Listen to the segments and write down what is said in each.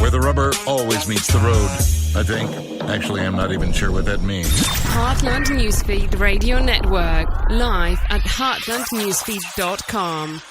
where the rubber always meets the road, I think. Actually, I'm not even sure what that means. Heartland Newsfeed Radio Network, live at heartlandnewsfeed.com.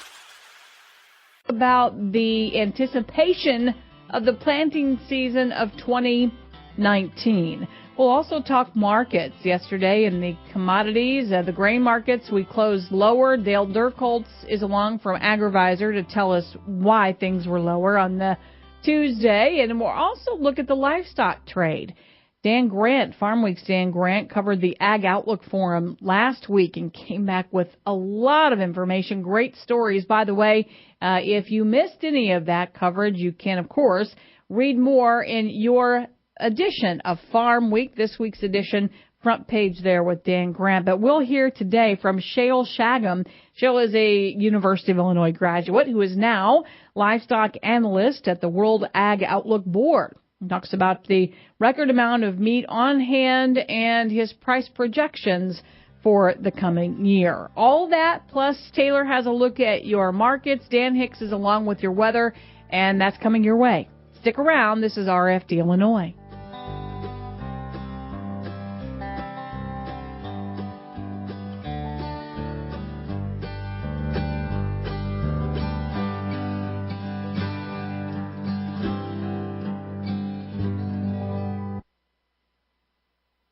About the anticipation of the planting season of 2019. We'll also talk markets. Yesterday in the commodities, the grain markets, we closed lower. Dale Dirkholtz is along from AgriVisor to tell us why things were lower on the Tuesday. And we'll also look at the livestock trade. Dan Grant, Farm Week's Dan Grant, covered the Ag Outlook Forum last week and came back with a lot of information, great stories. By the way, if you missed any of that coverage, you can, of course, read more in your edition of Farm Week, this week's edition, front page there with Dan Grant. But we'll hear today from Shayle Shagam. Shayle is a University of Illinois graduate who is now livestock analyst at the World Ag Outlook Board. He talks about the record amount of meat on hand and his price projections for the coming year. All that, plus Taylor has a look at your markets. Dan Hicks is along with your weather, and that's coming your way. Stick around. This is RFD Illinois.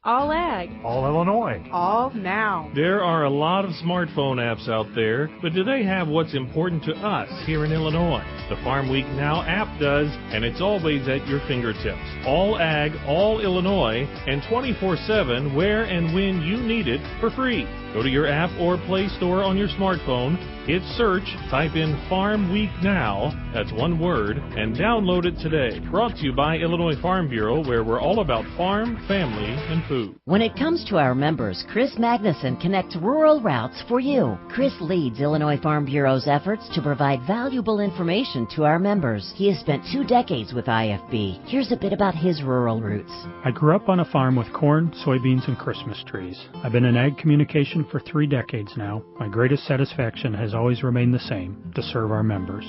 All Ag. All Illinois. All now. There are a lot of smartphone apps out there, but do they have what's important to us here in Illinois? The Farm Week Now app does, and it's always at your fingertips. All Ag, all Illinois, and 24/7 where and when you need it for free. Go to your app or Play Store on your smartphone, hit search, type in Farm Week Now, that's one word, and download it today. Brought to you by Illinois Farm Bureau, where we're all about farm, family, and food. When it comes to our members, Chris Magnuson connects rural routes for you. Chris leads Illinois Farm Bureau's efforts to provide valuable information to our members. He has spent 2 decades with IFB. Here's a bit about his rural roots. I grew up on a farm with corn, soybeans, and Christmas trees. I've been in ag communication for 3 decades now. My greatest satisfaction has always remained the same, to serve our members.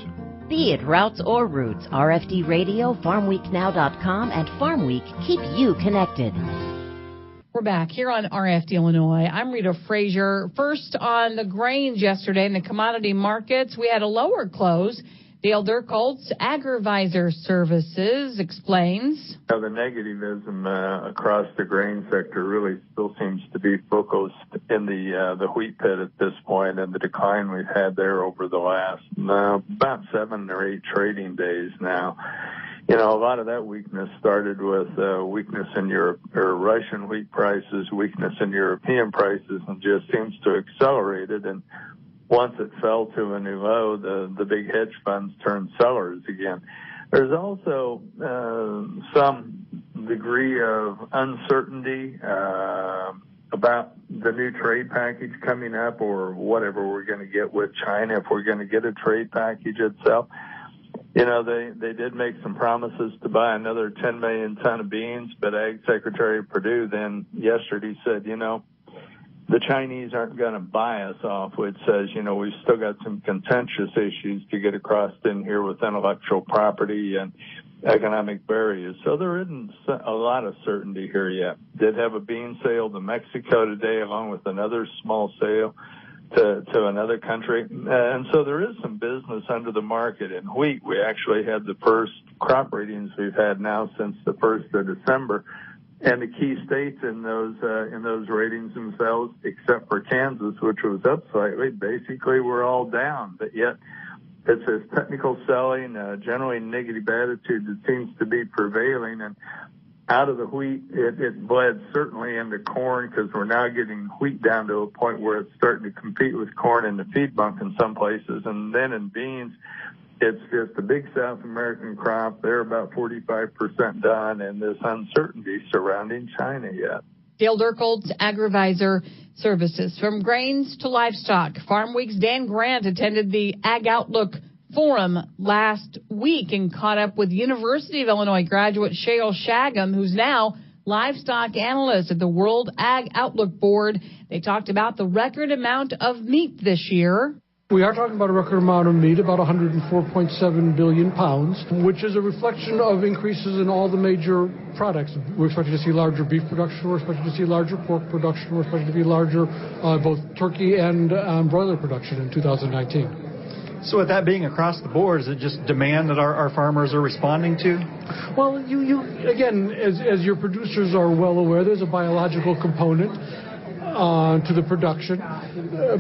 Be it routes or roots, RFD Radio, FarmWeekNow.com, and Farm Week keep you connected. We're back here on RFD Illinois. I'm Rita Frazier. First on the grains yesterday in the commodity markets, we had a lower close. Dale Dirkholtz, AgriVisor Services, explains. The negativism across the grain sector really still seems to be focused in the wheat pit at this point, and the decline we've had there over the last about 7 or 8 trading days now. You know, a lot of that weakness started with weakness in Europe, or Russian wheat prices, weakness in European prices, and just seems to accelerate it. And once it fell to a new low, the big hedge funds turned sellers again. There's also some degree of uncertainty about the new trade package coming up, or whatever we're going to get with China, if we're going to get a trade package itself. You know, they did make some promises to buy another 10 million ton of beans, but Ag Secretary Perdue then yesterday said, you know, the Chinese aren't going to buy us off, which says, you know, we've still got some contentious issues to get across in here with intellectual property and economic barriers. So there isn't a lot of certainty here yet. Did have a bean sale to Mexico today, along with another small sale to another country. And so there is some business under the market. In wheat, we actually had the first crop ratings we've had now since the 1st of December. And the key states in those ratings themselves, except for Kansas, which was up slightly, basically were all down. But yet it's this technical selling, generally negative attitude that seems to be prevailing. And out of the wheat, it bled certainly into corn, because we're now getting wheat down to a point where it's starting to compete with corn in the feed bunk in some places. And then in beans, it's just a big South American crop. They're about 45% done, and this uncertainty surrounding China yet. Dale Dirkholtz, AgriVisor Services. From grains to livestock, Farm Week's Dan Grant attended the Ag Outlook Forum last week and caught up with University of Illinois graduate Shayle Shagam, who's now livestock analyst at the World Ag Outlook Board. They talked about the record amount of meat this year. We are talking about a record amount of meat, about 104.7 billion pounds, which is a reflection of increases in all the major products. We're expecting to see larger beef production. We're expecting to see larger pork production. We're expecting to see larger both turkey and broiler production in 2019. So with that being across the board, is it just demand that our farmers are responding to? Well, you again, as your producers are well aware, there's a biological component to the production.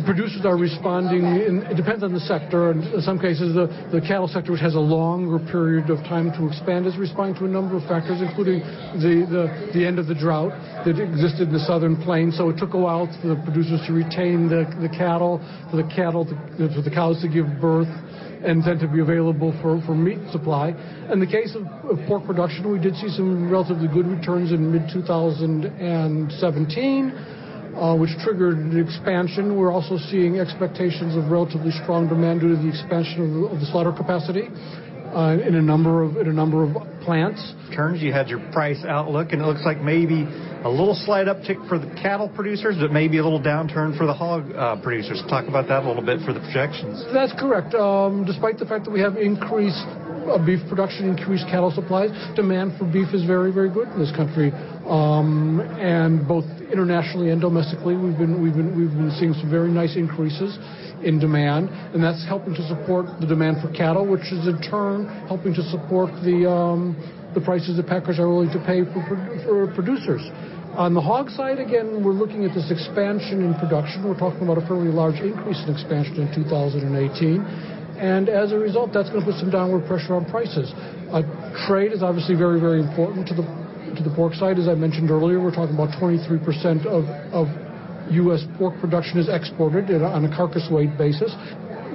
Producers are responding, it depends on the sector, and in some cases the cattle sector, which has a longer period of time to expand, is responding to a number of factors, including the end of the drought that existed in the southern plains. So it took a while for the producers to retain the cattle, for the cows to give birth, and then to be available for meat supply. In the case of pork production, we did see some relatively good returns in mid-2017, which triggered an expansion. We're also seeing expectations of relatively strong demand due to the expansion of the slaughter capacity in a number of plants. Turns, you had your price outlook, and it looks like maybe a little slight uptick for the cattle producers, but maybe a little downturn for the hog producers. Talk about that a little bit for the projections. That's correct. Despite the fact that we have increased beef production, increased cattle supplies, demand for beef is very, very good in this country, and both internationally and domestically, we've been seeing some very nice increases in demand, and that's helping to support the demand for cattle, which is in turn helping to support the prices that packers are willing to pay for producers. On the hog side, again, we're looking at this expansion in production. We're talking about a fairly large increase in expansion in 2018. And as a result, that's going to put some downward pressure on prices. Trade is obviously very, very important to the pork side. As I mentioned earlier, we're talking about 23% of U.S. pork production is exported on a carcass weight basis.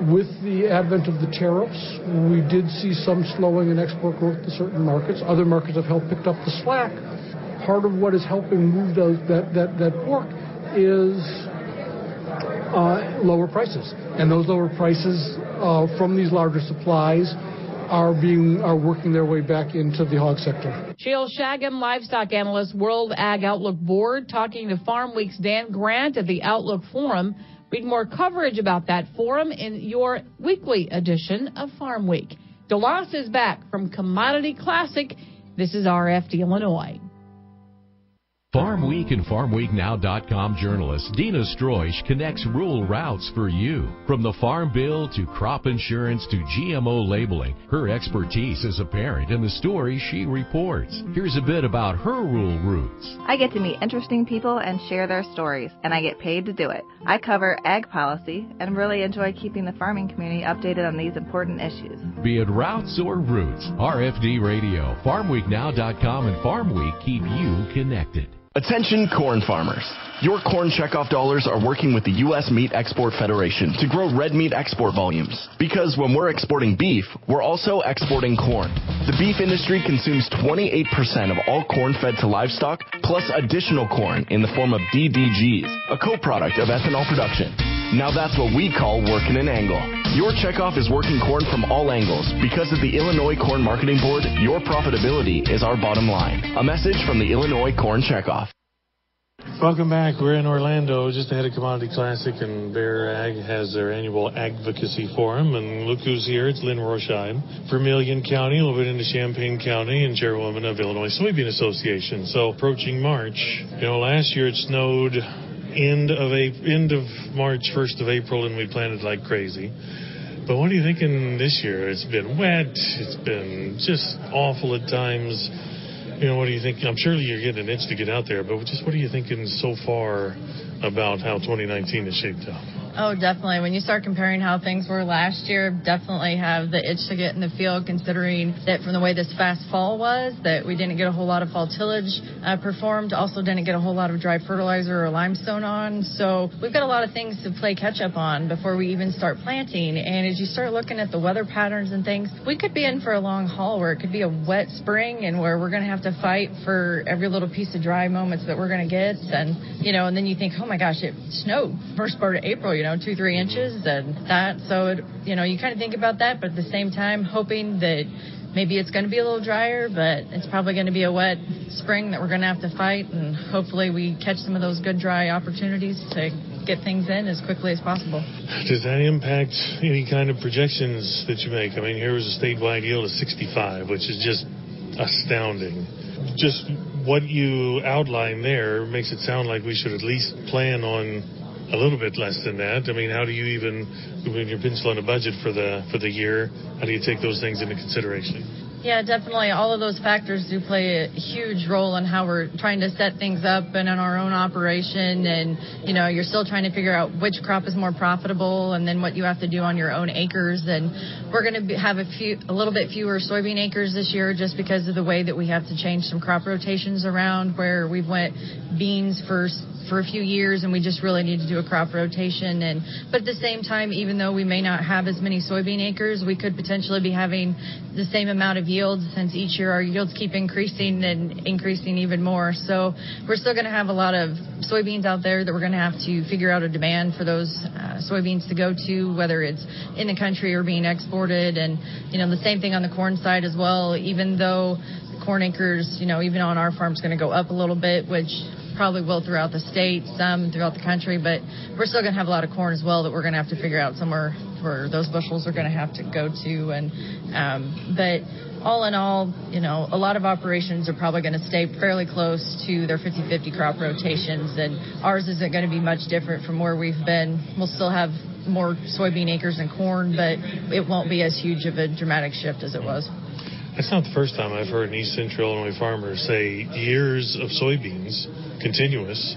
With the advent of the tariffs, we did see some slowing in export growth to certain markets. Other markets have picked up the slack. Part of what is helping move that pork is lower prices, and those lower prices from these larger supplies are working their way back into the hog sector. Sheil Shagam, livestock analyst, World Ag Outlook Board, talking to Farm Week's Dan Grant at the Outlook Forum. Read more coverage about that forum in your weekly edition of Farm Week. DeLoss is back from Commodity Classic. This is RFD Illinois. Farm Week and FarmWeekNow.com journalist Dina Stroish connects rural routes for you. From the Farm Bill to crop insurance to GMO labeling, her expertise is apparent in the stories she reports. Here's a bit about her rural roots. I get to meet interesting people and share their stories, and I get paid to do it. I cover ag policy and really enjoy keeping the farming community updated on these important issues. Be it routes or roots, RFD Radio, FarmWeekNow.com, and Farm Week keep you connected. Attention corn farmers. Your corn checkoff dollars are working with the U.S. Meat Export Federation to grow red meat export volumes. Because when we're exporting beef, we're also exporting corn. The beef industry consumes 28% of all corn fed to livestock, plus additional corn in the form of DDGs, a co-product of ethanol production. Now that's what we call working an angle. Your checkoff is working corn from all angles. Because of the Illinois Corn Marketing Board, your profitability is our bottom line. A message from the Illinois Corn Checkoff. Welcome back. We're in Orlando, just ahead of Commodity Classic, and Bear Ag has their annual Advocacy Forum. And look who's here. It's Lynn Rorsheim, Vermilion County, a little bit into Champaign County, and chairwoman of Illinois Soybean Association. So approaching March. Last year it snowed end of March, 1st of April, and we planted like crazy. But what are you thinking this year? It's been wet. It's been just awful at times. What do you think? I'm sure you're getting an itch to get out there, but just what are you thinking so far about how 2019 is shaped up? Oh, definitely. When you start comparing how things were last year, definitely have the itch to get in the field, considering that from the way this fast fall was, that we didn't get a whole lot of fall tillage performed, also didn't get a whole lot of dry fertilizer or limestone on. So we've got a lot of things to play catch up on before we even start planting. And as you start looking at the weather patterns and things, we could be in for a long haul where it could be a wet spring and where we're going to have to fight for every little piece of dry moments that we're going to get. And, and then you think, oh my gosh, it snowed first part of April, 2-3 inches and that. So, you kind of think about that, but at the same time, hoping that maybe it's going to be a little drier, but it's probably going to be a wet spring that we're going to have to fight. And hopefully we catch some of those good dry opportunities to get things in as quickly as possible. Does that impact any kind of projections that you make? I mean, here was a statewide yield of 65, which is just astounding. Just what you outline there makes it sound like we should at least plan on a little bit less than that. I mean, how do you even, when you're penciling a budget for the year, how do you take those things into consideration? Yeah, definitely. All of those factors do play a huge role in how we're trying to set things up and in our own operation. And, you're still trying to figure out which crop is more profitable and then what you have to do on your own acres. And we're going to have a little bit fewer soybean acres this year just because of the way that we have to change some crop rotations around, where we've went beans for a few years and we just really need to do a crop rotation. But at the same time, even though we may not have as many soybean acres, we could potentially be having the same amount of yields, since each year our yields keep increasing and increasing even more. So we're still going to have a lot of soybeans out there that we're going to have to figure out a demand for those soybeans to go to, whether it's in the country or being exported. And the same thing on the corn side as well. Even though the corn acres, even on our farm, is going to go up a little bit, which probably will throughout the state, some throughout the country, but we're still going to have a lot of corn as well that we're going to have to figure out somewhere where those bushels are going to have to go to. And but all in all, a lot of operations are probably going to stay fairly close to their 50-50 crop rotations, and ours isn't going to be much different from where we've been. We'll still have more soybean acres and corn, but it won't be as huge of a dramatic shift as it was. That's not the first time I've heard an East Central Illinois farmer say years of soybeans continuous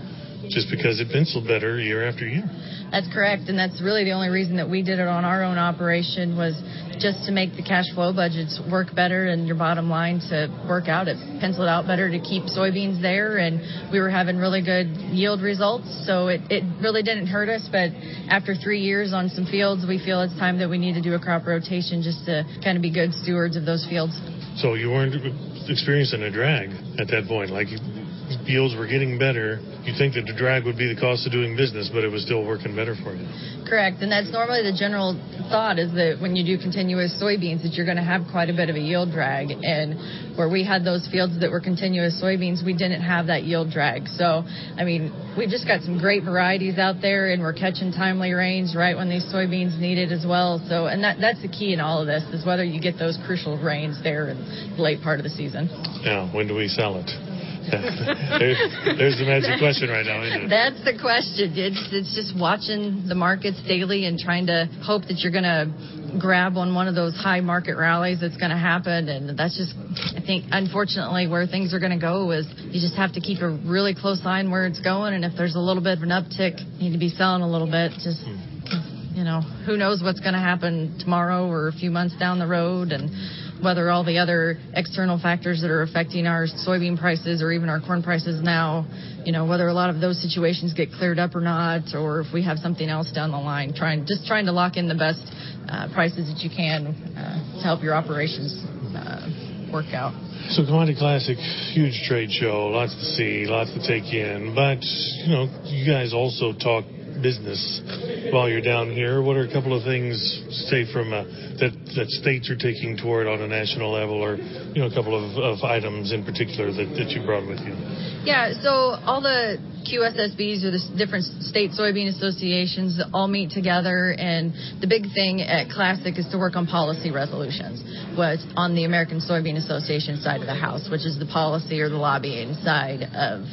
just because it penciled better year after year. That's correct, and that's really the only reason that we did it on our own operation, was just to make the cash flow budgets work better and your bottom line to work out. It penciled out better to keep soybeans there, and we were having really good yield results, so it really didn't hurt us. But after 3 years on some fields, we feel it's time that we need to do a crop rotation just to kind of be good stewards of those fields. So you weren't experiencing a drag at that point, like yields were getting better. You think that the drag would be the cost of doing business, but it was still working better for you. Correct, and that's normally the general thought, is that when you do continuous soybeans that you're going to have quite a bit of a yield drag. And where we had those fields that were continuous soybeans, we didn't have that yield drag. So, I mean, we've just got some great varieties out there, and we're catching timely rains right when these soybeans need it as well. So, and that's the key in all of this, is whether you get those crucial rains there in the late part of the season. Now, when do we sell it? There's the magic question right now, isn't it? That's the question. It's just watching the markets daily and trying to hope that you're going to grab on one of those high market rallies that's going to happen. And that's just, I think, unfortunately, where things are going to go, is you just have to keep a really close eye on where it's going. And if there's a little bit of an uptick, you need to be selling a little bit. Just, who knows what's going to happen tomorrow or a few months down the road, and whether all the other external factors that are affecting our soybean prices or even our corn prices now, whether a lot of those situations get cleared up or not, or if we have something else down the line, trying to lock in the best prices that you can to help your operations work out. So Commodity Classic, huge trade show, lots to see, lots to take in, but, you guys also talk business while you're down here. What are a couple of things, say, from that states are taking toward on a national level, or a couple of items in particular that you brought with you? Yeah, so all the QSSBs, or the different state soybean associations, all meet together, and the big thing at Classic is to work on policy resolutions. Was on the American Soybean Association side of the house, which is the policy or the lobbying side of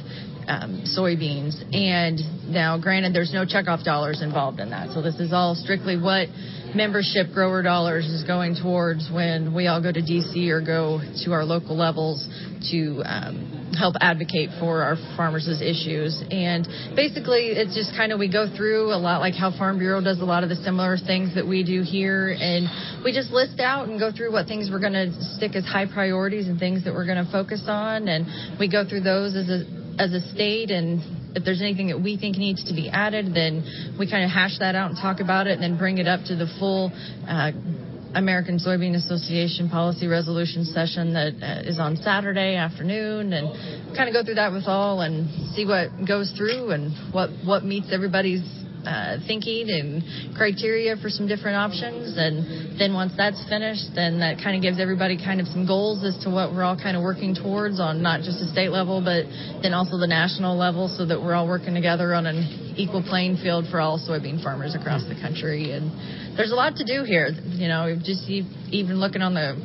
soybeans. And now, granted, there's no checkoff dollars involved in that, so this is all strictly what membership grower dollars is going towards when we all go to D.C. or go to our local levels to help advocate for our farmers' issues. And basically, it's just kind of, we go through a lot like how Farm Bureau does a lot of the similar things that we do here, and we just list out and go through what things we're going to stick as high priorities and things that we're going to focus on, and we go through those as a state, and if there's anything that we think needs to be added, then we kind of hash that out and talk about it, and then bring it up to the full American Soybean Association policy resolution session that is on Saturday afternoon, and kind of go through that with all and see what goes through and what meets everybody's thinking and criteria for some different options. And then once that's finished, then that kind of gives everybody kind of some goals as to what we're all kind of working towards on not just the state level, but then also the national level, so that we're all working together on an equal playing field for all soybean farmers across the country. And there's a lot to do here. You know, just even looking on the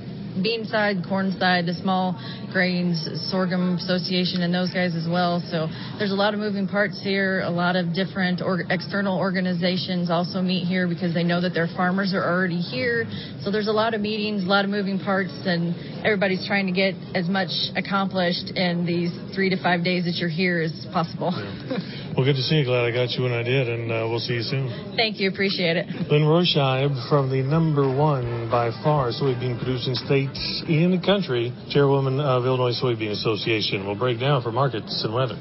bean side, corn side, the small grains, sorghum association, and those guys as well. So there's a lot of moving parts here. A lot of different external organizations also meet here because they know that their farmers are already here. So there's a lot of meetings, a lot of moving parts, and everybody's trying to get as much accomplished in these 3 to 5 days that you're here as possible. Well, good to see you. Glad I got you when I did, and we'll see you soon. Thank you. Appreciate it. Lynn Royscheib from the #1 by far soybean producing state in the country, chairwoman of Illinois Soybean Association. We'll break down for markets and weather.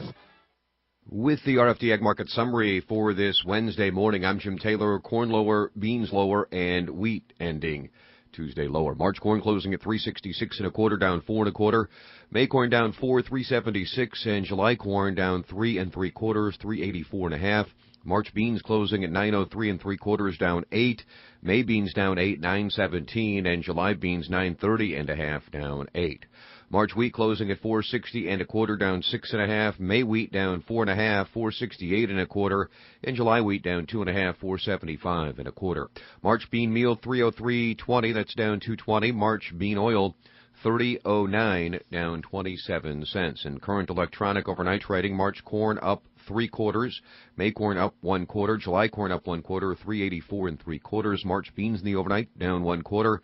With the RFD Ag Market Summary for this Wednesday morning, I'm Jim Taylor. Corn lower, beans lower, and wheat ending Tuesday lower. March corn closing at 366 1/4, down 4 1/4. May corn down 4, 376, and July corn down 3 3/4, 384 1/2. March beans closing at 903 3/4, down 8. May beans down 8, 917, and July beans 930 1/2, down 8. March wheat closing at 460 1/4, down 6 1/2. May wheat down 4 1/2, 468 1/4, and July wheat down 2 1/2, 475 1/4. March bean meal 303.20, that's down 220. March bean oil 30.09, down 27 cents. And current electronic overnight trading, March corn up 3/4, May corn up 1/4, July corn up 1/4, 384 3/4. March beans in the overnight down 1/4,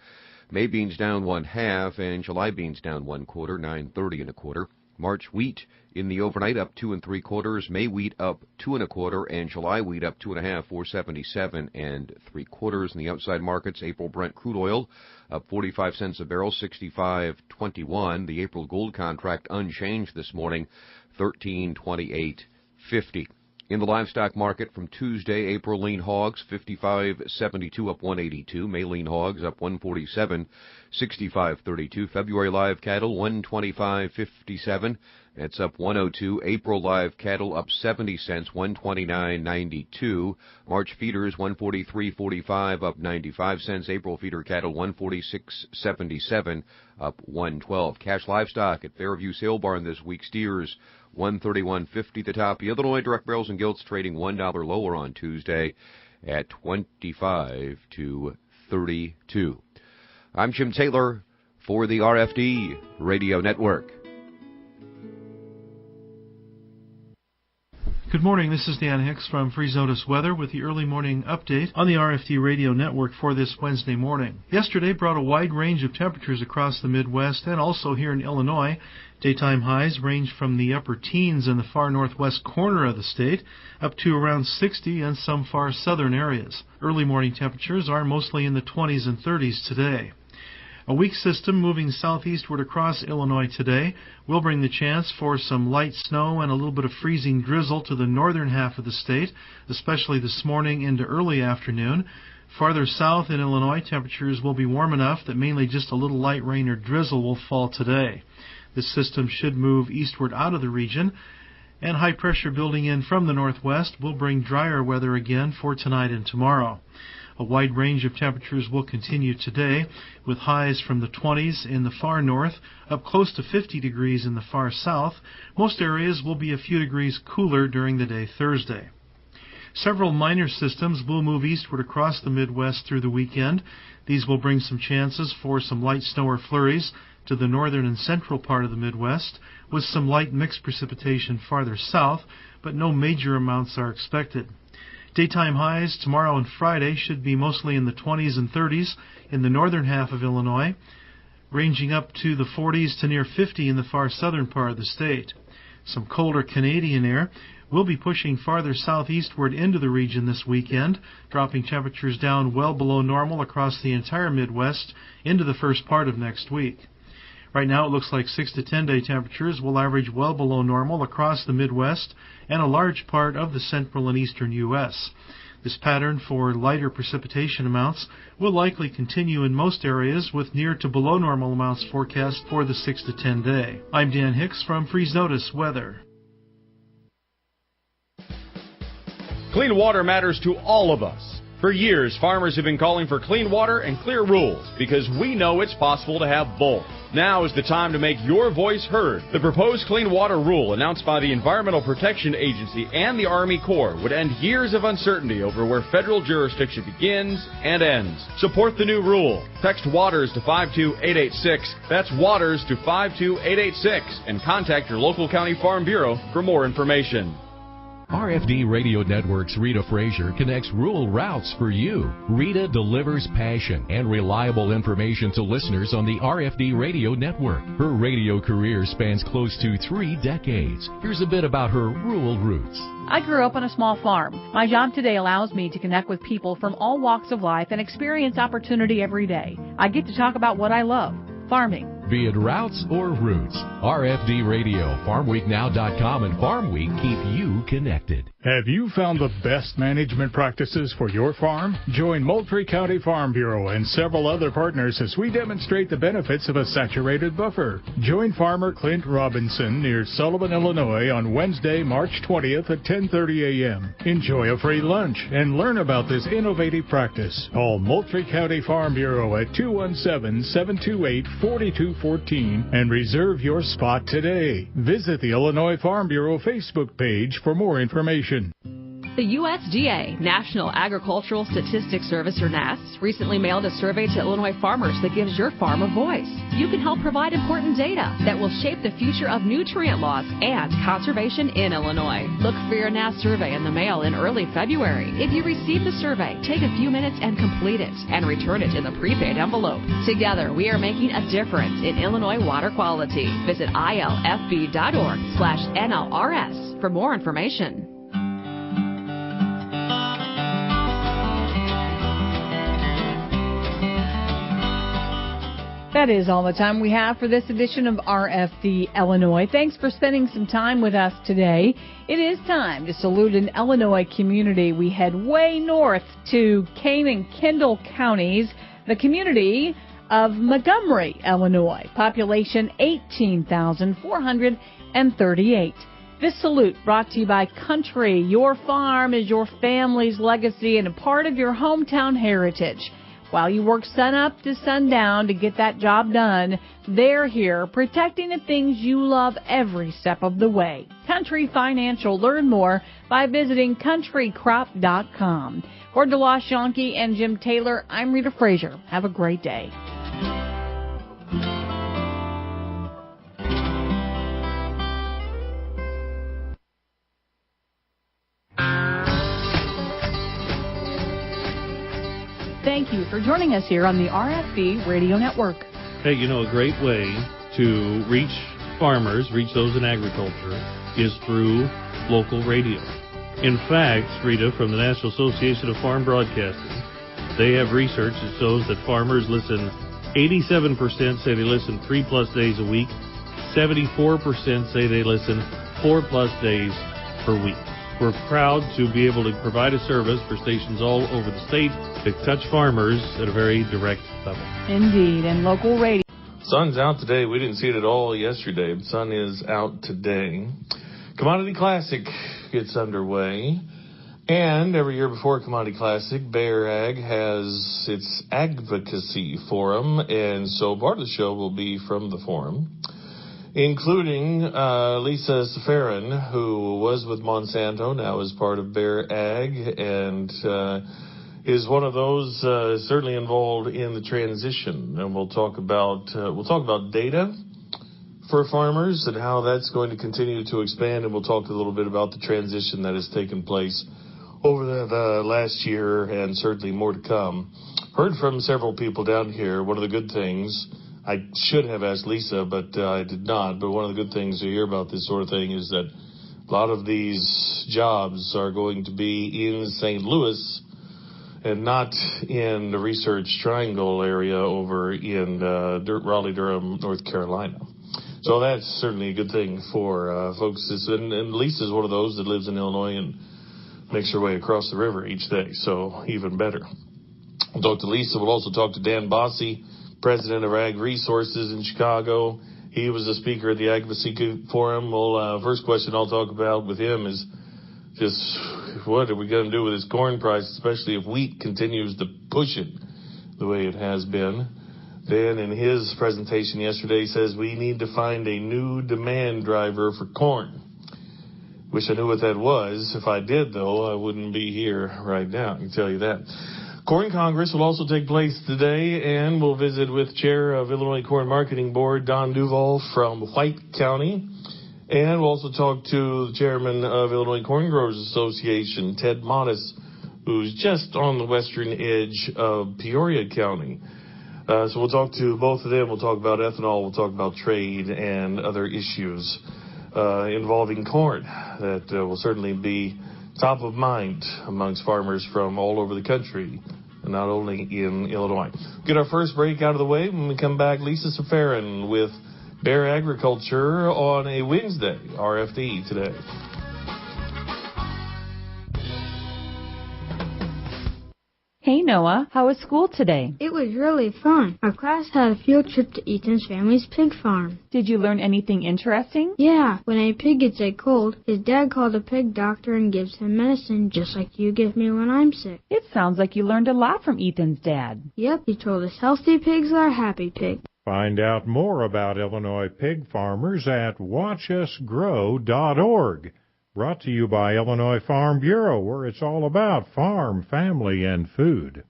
May beans down 1/2, and July beans down 1/4, 930 1/4. March wheat in the overnight up 2 3/4, May wheat up 2 1/4, and July wheat up 2 1/2, 477 3/4. In the outside markets, April Brent crude oil up 45 cents a barrel, 65.21. The April gold contract unchanged this morning, 1328.50. In the livestock market from Tuesday, April lean hogs 55.72 up 182. May lean hogs up 147, 65.32. February live cattle 125.57. That's up 102. April live cattle up 70 cents, 129.92. March feeders 143.45 up 95 cents. April feeder cattle 146.77 up 112. Cash livestock at Fairview Sale Barn this week, steers 131.50 the top. The Illinois direct barrels and gilts trading $1 lower on Tuesday at 25 to 32. I'm Jim Taylor for the RFD Radio Network. Good morning, this is Dan Hicks from Freeze Notice Weather with the early morning update on the RFD Radio Network for this Wednesday morning. Yesterday brought a wide range of temperatures across the Midwest and also here in Illinois. Daytime highs ranged from the upper teens in the far northwest corner of the state up to around 60 in some far southern areas. Early morning temperatures are mostly in the 20s and 30s today. A weak system moving southeastward across Illinois today will bring the chance for some light snow and a little bit of freezing drizzle to the northern half of the state, especially this morning into early afternoon. Farther south in Illinois, temperatures will be warm enough that mainly just a little light rain or drizzle will fall today. This system should move eastward out of the region, and high pressure building in from the northwest will bring drier weather again for tonight and tomorrow. A wide range of temperatures will continue today, with highs from the 20s in the far north, up close to 50 degrees in the far south. Most areas will be a few degrees cooler during the day Thursday. Several minor systems will move eastward across the Midwest through the weekend. These will bring some chances for some light snow or flurries to the northern and central part of the Midwest, with some light mixed precipitation farther south, but no major amounts are expected. Daytime highs tomorrow and Friday should be mostly in the 20s and 30s in the northern half of Illinois, ranging up to the 40s to near 50 in the far southern part of the state. Some colder Canadian air will be pushing farther southeastward into the region this weekend, dropping temperatures down well below normal across the entire Midwest into the first part of next week. Right now it looks like 6 to 10-day temperatures will average well below normal across the Midwest and a large part of the central and eastern U.S. This pattern for lighter precipitation amounts will likely continue in most areas, with near to below normal amounts forecast for the 6 to 10 day. I'm Dan Hicks from Freeze Notice Weather. Clean water matters to all of us. For years, farmers have been calling for clean water and clear rules because we know it's possible to have both. Now is the time to make your voice heard. The proposed clean water rule announced by the Environmental Protection Agency and the Army Corps would end years of uncertainty over where federal jurisdiction begins and ends. Support the new rule. Text WATERS to 52886. That's WATERS to 52886. And contact your local county farm bureau for more information. RFD Radio Network's Rita Frazier connects rural routes for you. Rita delivers passion and reliable information to listeners on the RFD Radio Network. Her radio career spans close to 3 decades. Here's a bit about her rural roots. I grew up on a small farm. My job today allows me to connect with people from all walks of life and experience opportunity every day. I get to talk about what I love, farming. Be it routes or roots, RFD Radio, FarmWeekNow.com, and Farm Week keep you connected. Have you found the best management practices for your farm? Join Moultrie County Farm Bureau and several other partners as we demonstrate the benefits of a saturated buffer. Join farmer Clint Robinson near Sullivan, Illinois on Wednesday, March 20th at 10:30 a.m. Enjoy a free lunch and learn about this innovative practice. Call Moultrie County Farm Bureau at 217-728-4214 and reserve your spot today. Visit the Illinois Farm Bureau Facebook page for more information. The USDA, National Agricultural Statistics Service, or NASS, recently mailed a survey to Illinois farmers that gives your farm a voice. You can help provide important data that will shape the future of nutrient laws and conservation in Illinois. Look for your NASS survey in the mail in early February. If you receive the survey, take a few minutes and complete it and return it in the prepaid envelope. Together, we are making a difference in Illinois water quality. Visit ilfb.org/NLRS for more information. That is all the time we have for this edition of RFD Illinois. Thanks for spending some time with us today. It is time to salute an Illinois community. We head way north to Kane and Kendall counties, the community of Montgomery, Illinois. Population 18,438. This salute brought to you by Country. Your farm is your family's legacy and a part of your hometown heritage. While you work sun up to sundown to get that job done, they're here protecting the things you love every step of the way. Country Financial. Learn more by visiting countrycrop.com. For DeLosh Yonke and Jim Taylor, I'm Rita Frazier. Have a great day. Thank you for joining us here on the RFD Radio Network. Hey, you know, a great way to reach farmers, reach those in agriculture, is through local radio. In fact, Rita, from the National Association of Farm Broadcasting, they have research that shows that farmers listen, 87% say they listen 3+ days a week, 74% say they listen 4+ days per week. We're proud to be able to provide a service for stations all over the state that touch farmers at a very direct level. Indeed, and local radio. Sun's out today. We didn't see it at all yesterday, but sun is out today. Commodity Classic gets underway. And every year before Commodity Classic, Bayer Ag has its advocacy forum, and so part of the show will be from the forum, including Lisa Safarin, who was with Monsanto, now is part of Bayer Ag, and is one of those certainly involved in the transition. And we'll talk about data for farmers and how that's going to continue to expand, and we'll talk a little bit about the transition that has taken place over the last year and certainly more to come. Heard from several people down here. One of the good things, I should have asked Lisa, but I did not. But one of the good things to hear about this sort of thing is that a lot of these jobs are going to be in St. Louis and not in the Research Triangle area over in Raleigh-Durham, North Carolina. So that's certainly a good thing for folks. And Lisa's one of those that lives in Illinois and makes her way across the river each day, so even better. We'll talk to Lisa. We'll also talk to Dan Bossy, president of Ag Resources in Chicago. He was a speaker at the Advocacy Forum. Well, first question I'll talk about with him is just what are we going to do with this corn price, especially if wheat continues to push it the way it has been. Dan, in his presentation yesterday, says we need to find a new demand driver for corn. Wish I knew what that was. If I did, though, I wouldn't be here right now, I can tell you that. Corn Congress will also take place today, and we'll visit with Chair of Illinois Corn Marketing Board, Don Duval from White County. And we'll also talk to the Chairman of Illinois Corn Growers Association, Ted Modis, who's just on the western edge of Peoria County. So we'll talk to both of them. We'll talk about ethanol. We'll talk about trade and other issues involving corn that will certainly be top of mind amongst farmers from all over the country, and not only in Illinois. Get our first break out of the way. When we come back, Lisa Safarin with Bear Agriculture on a Wednesday, RFD today. Hey, Noah, how was school today? It was really fun. Our class had a field trip to Ethan's family's pig farm. Did you learn anything interesting? Yeah, when a pig gets a cold, his dad called a pig doctor and gives him medicine just like you give me when I'm sick. It sounds like you learned a lot from Ethan's dad. Yep, he told us healthy pigs are happy pigs. Find out more about Illinois pig farmers at watchusgrow.org. Brought to you by Illinois Farm Bureau, where it's all about farm, family, and food.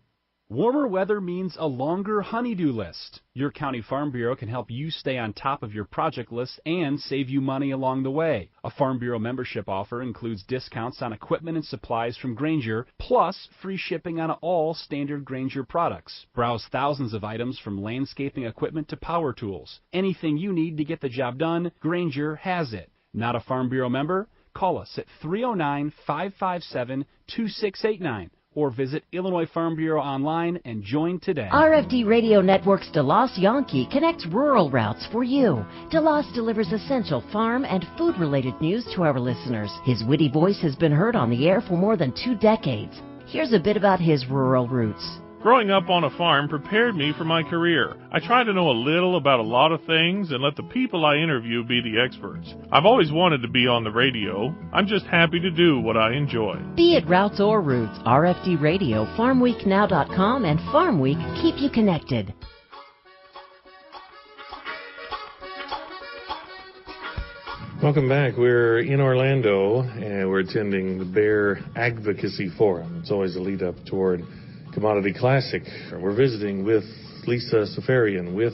Warmer weather means a longer honeydew list. Your county farm bureau can help you stay on top of your project list and save you money along the way. A Farm Bureau membership offer includes discounts on equipment and supplies from Grainger, plus free shipping on all standard Grainger products. Browse thousands of items from landscaping equipment to power tools. Anything you need to get the job done, Grainger has it. Not a Farm Bureau member? Call us at 309-557-2689 or visit Illinois Farm Bureau online and join today. RFD Radio Network's DeLoss Yankee connects rural routes for you. DeLoss delivers essential farm and food-related news to our listeners. His witty voice has been heard on the air for more than 2 decades. Here's a bit about his rural roots. Growing up on a farm prepared me for my career. I try to know a little about a lot of things and let the people I interview be the experts. I've always wanted to be on the radio. I'm just happy to do what I enjoy. Be it routes or roots, RFD Radio, FarmWeekNow.com, and Farm Week keep you connected. Welcome back. We're in Orlando, and we're attending the Bear Advocacy Forum. It's always a lead up toward Commodity Classic. We're visiting with Lisa Safarian with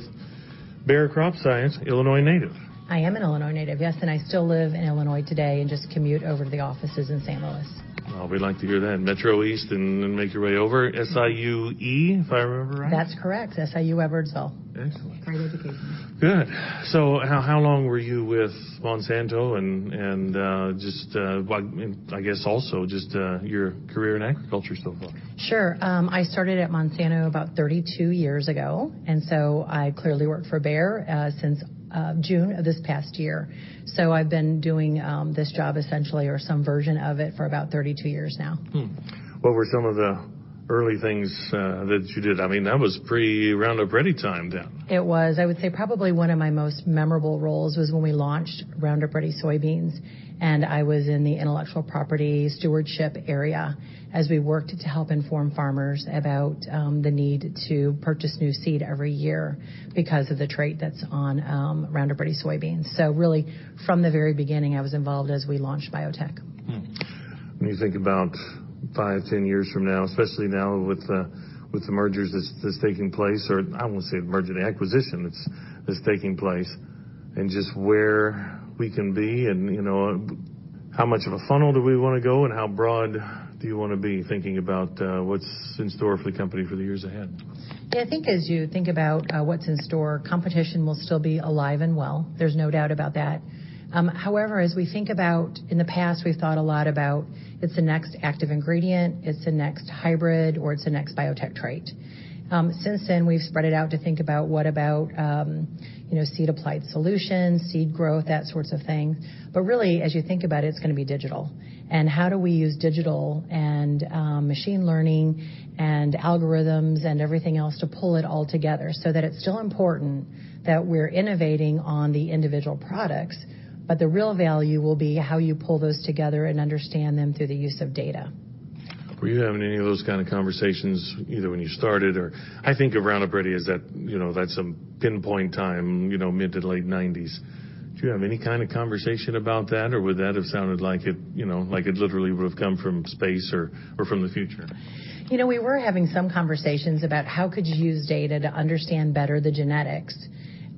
Bear Crop Science, Illinois native. I am an Illinois native, yes, and I still live in Illinois today and just commute over to the offices in St. Louis. Well, we'd like to hear that. Metro East and make your way over. SIUE, if I remember right? That's correct. SIU Edwardsville. Excellent. Great education. Good. So how long were you with Monsanto and I guess also just your career in agriculture so far? Sure. I started at Monsanto about 32 years ago, and so I clearly worked for Bayer since June of this past year. So I've been doing this job essentially, or some version of it, for about 32 years now. What were some of the early things that you did? I mean, that was pre-Roundup Ready time then. It was. I would say probably one of my most memorable roles was when we launched Roundup Ready soybeans, and I was in the intellectual property stewardship area as we worked to help inform farmers about the need to purchase new seed every year because of the trait that's on Roundup Ready soybeans. So really, from the very beginning, I was involved as we launched biotech. When you think about 5-10 years from now, especially now with the mergers that's taking place, or I won't say the merger, the acquisition that's taking place, and just where we can be, and how much of a funnel do we want to go, and how broad do you want to be, thinking about what's in store for the company for the years ahead? Yeah, I think as you think about what's in store, competition will still be alive and well. There's no doubt about that. However, as we think about, in the past, we've thought a lot about it's the next active ingredient, it's the next hybrid, or it's the next biotech trait. Since then, we've spread it out to think about what about, seed applied solutions, seed growth, that sorts of things. But really, as you think about it, it's going to be digital. And how do we use digital and machine learning and algorithms and everything else to pull it all together so that it's still important that we're innovating on the individual products, But the real value will be how you pull those together and understand them through the use of data. Were you having any of those kind of conversations either when you started or I think of Roundup Ready as that, that's a pinpoint time, mid to late 90s. Do you have any kind of conversation about that, or would that have sounded like it, like it literally would have come from space or from the future? We were having some conversations about how could you use data to understand better the genetics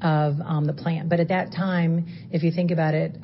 of the plant. But at that time, if you think about it,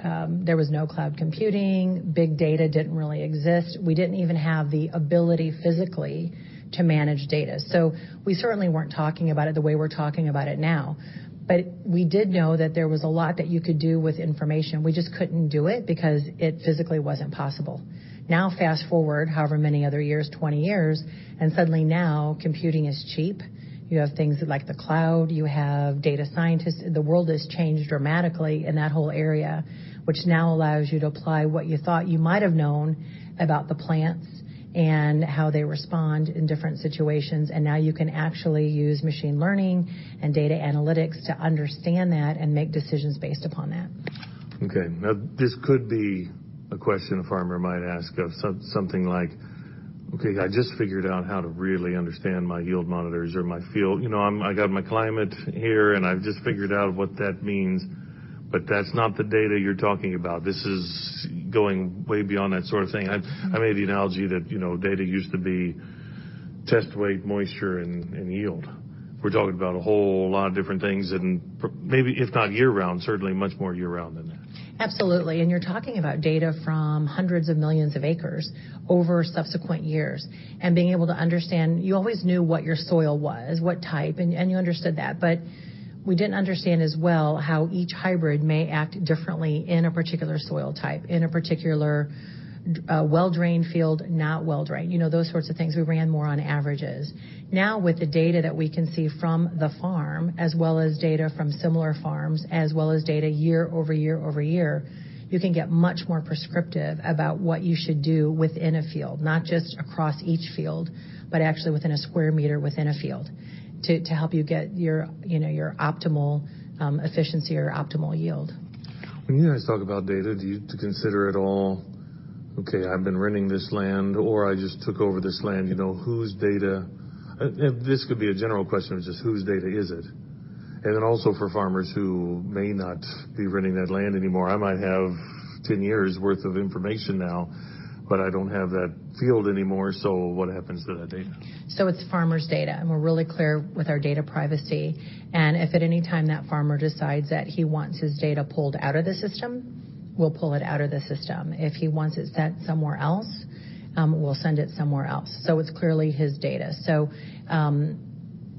there was no cloud computing. Big data didn't really exist. We didn't even have the ability physically to manage data. So we certainly weren't talking about it the way we're talking about it now. But we did know that there was a lot that you could do with information. We just couldn't do it because it physically wasn't possible. Now, fast forward however many other years, 20 years, and suddenly now computing is cheap. You have things like the cloud, you have data scientists. The world has changed dramatically in that whole area, which now allows you to apply what you thought you might have known about the plants and how they respond in different situations. And now you can actually use machine learning and data analytics to understand that and make decisions based upon that. Okay. Now, this could be a question a farmer might ask of something like, okay, I just figured out how to really understand my yield monitors or my field. I got my climate here, and I've just figured out what that means. But that's not the data you're talking about. This is going way beyond that sort of thing. I made the analogy that, data used to be test weight, moisture, and yield. We're talking about a whole lot of different things, and maybe, if not year-round, certainly much more year-round than that. Absolutely. And you're talking about data from hundreds of millions of acres over subsequent years. And being able to understand, you always knew what your soil was, what type, and you understood that. But we didn't understand as well how each hybrid may act differently in a particular soil type, in a particular well-drained field, not well-drained. Those sorts of things. We ran more on averages. Now with the data that we can see from the farm, as well as data from similar farms, as well as data year over year over year, you can get much more prescriptive about what you should do within a field, not just across each field, but actually within a square meter within a field to help you get your optimal efficiency or optimal yield. When you guys talk about data, do you consider it all, okay, I've been renting this land, or I just took over this land, whose data, this could be a general question of just whose data is it? And then also for farmers who may not be renting that land anymore, I might have 10 years worth of information now, but I don't have that field anymore, so what happens to that data? So it's farmers' data, and we're really clear with our data privacy. And if at any time that farmer decides that he wants his data pulled out of the system, we'll pull it out of the system. If he wants it sent somewhere else, we'll send it somewhere else. So it's clearly his data. So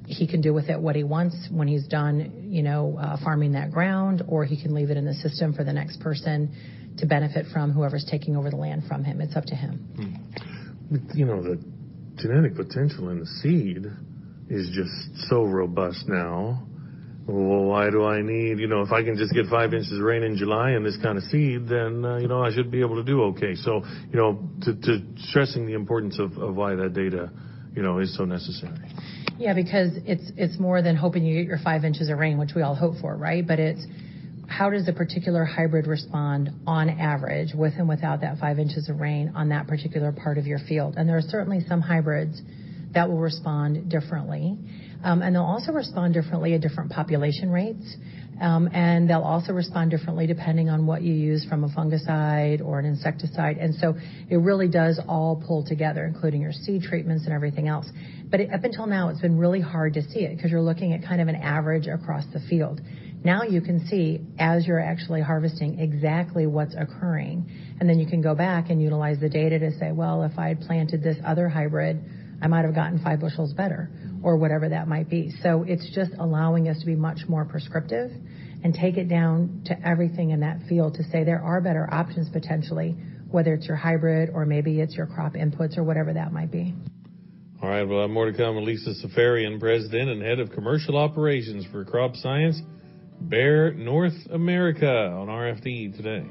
he can do with it what he wants when he's done, farming that ground, or he can leave it in the system for the next person to benefit from whoever's taking over the land from him. It's up to him. The genetic potential in the seed is just so robust now. Well, why do I need, if I can just get 5 inches of rain in July and this kind of seed, then, I should be able to do okay. So, to stressing the importance of why that data, is so necessary. Yeah, because it's more than hoping you get your 5 inches of rain, which we all hope for, right? But it's how does a particular hybrid respond on average with and without that 5 inches of rain on that particular part of your field? And there are certainly some hybrids that will respond differently. And they'll also respond differently at different population rates. And they'll also respond differently depending on what you use from a fungicide or an insecticide. And so it really does all pull together, including your seed treatments and everything else. But up until now, it's been really hard to see it because you're looking at kind of an average across the field. Now you can see, as you're actually harvesting, exactly what's occurring. And then you can go back and utilize the data to say, well, if I had planted this other hybrid, I might have gotten 5 bushels better, or whatever that might be. So it's just allowing us to be much more prescriptive and take it down to everything in that field to say there are better options potentially, whether it's your hybrid or maybe it's your crop inputs or whatever that might be. All right, we'll have more to come. Lisa Safarian, President and Head of Commercial Operations for Crop Science, Bayer North America on RFD today.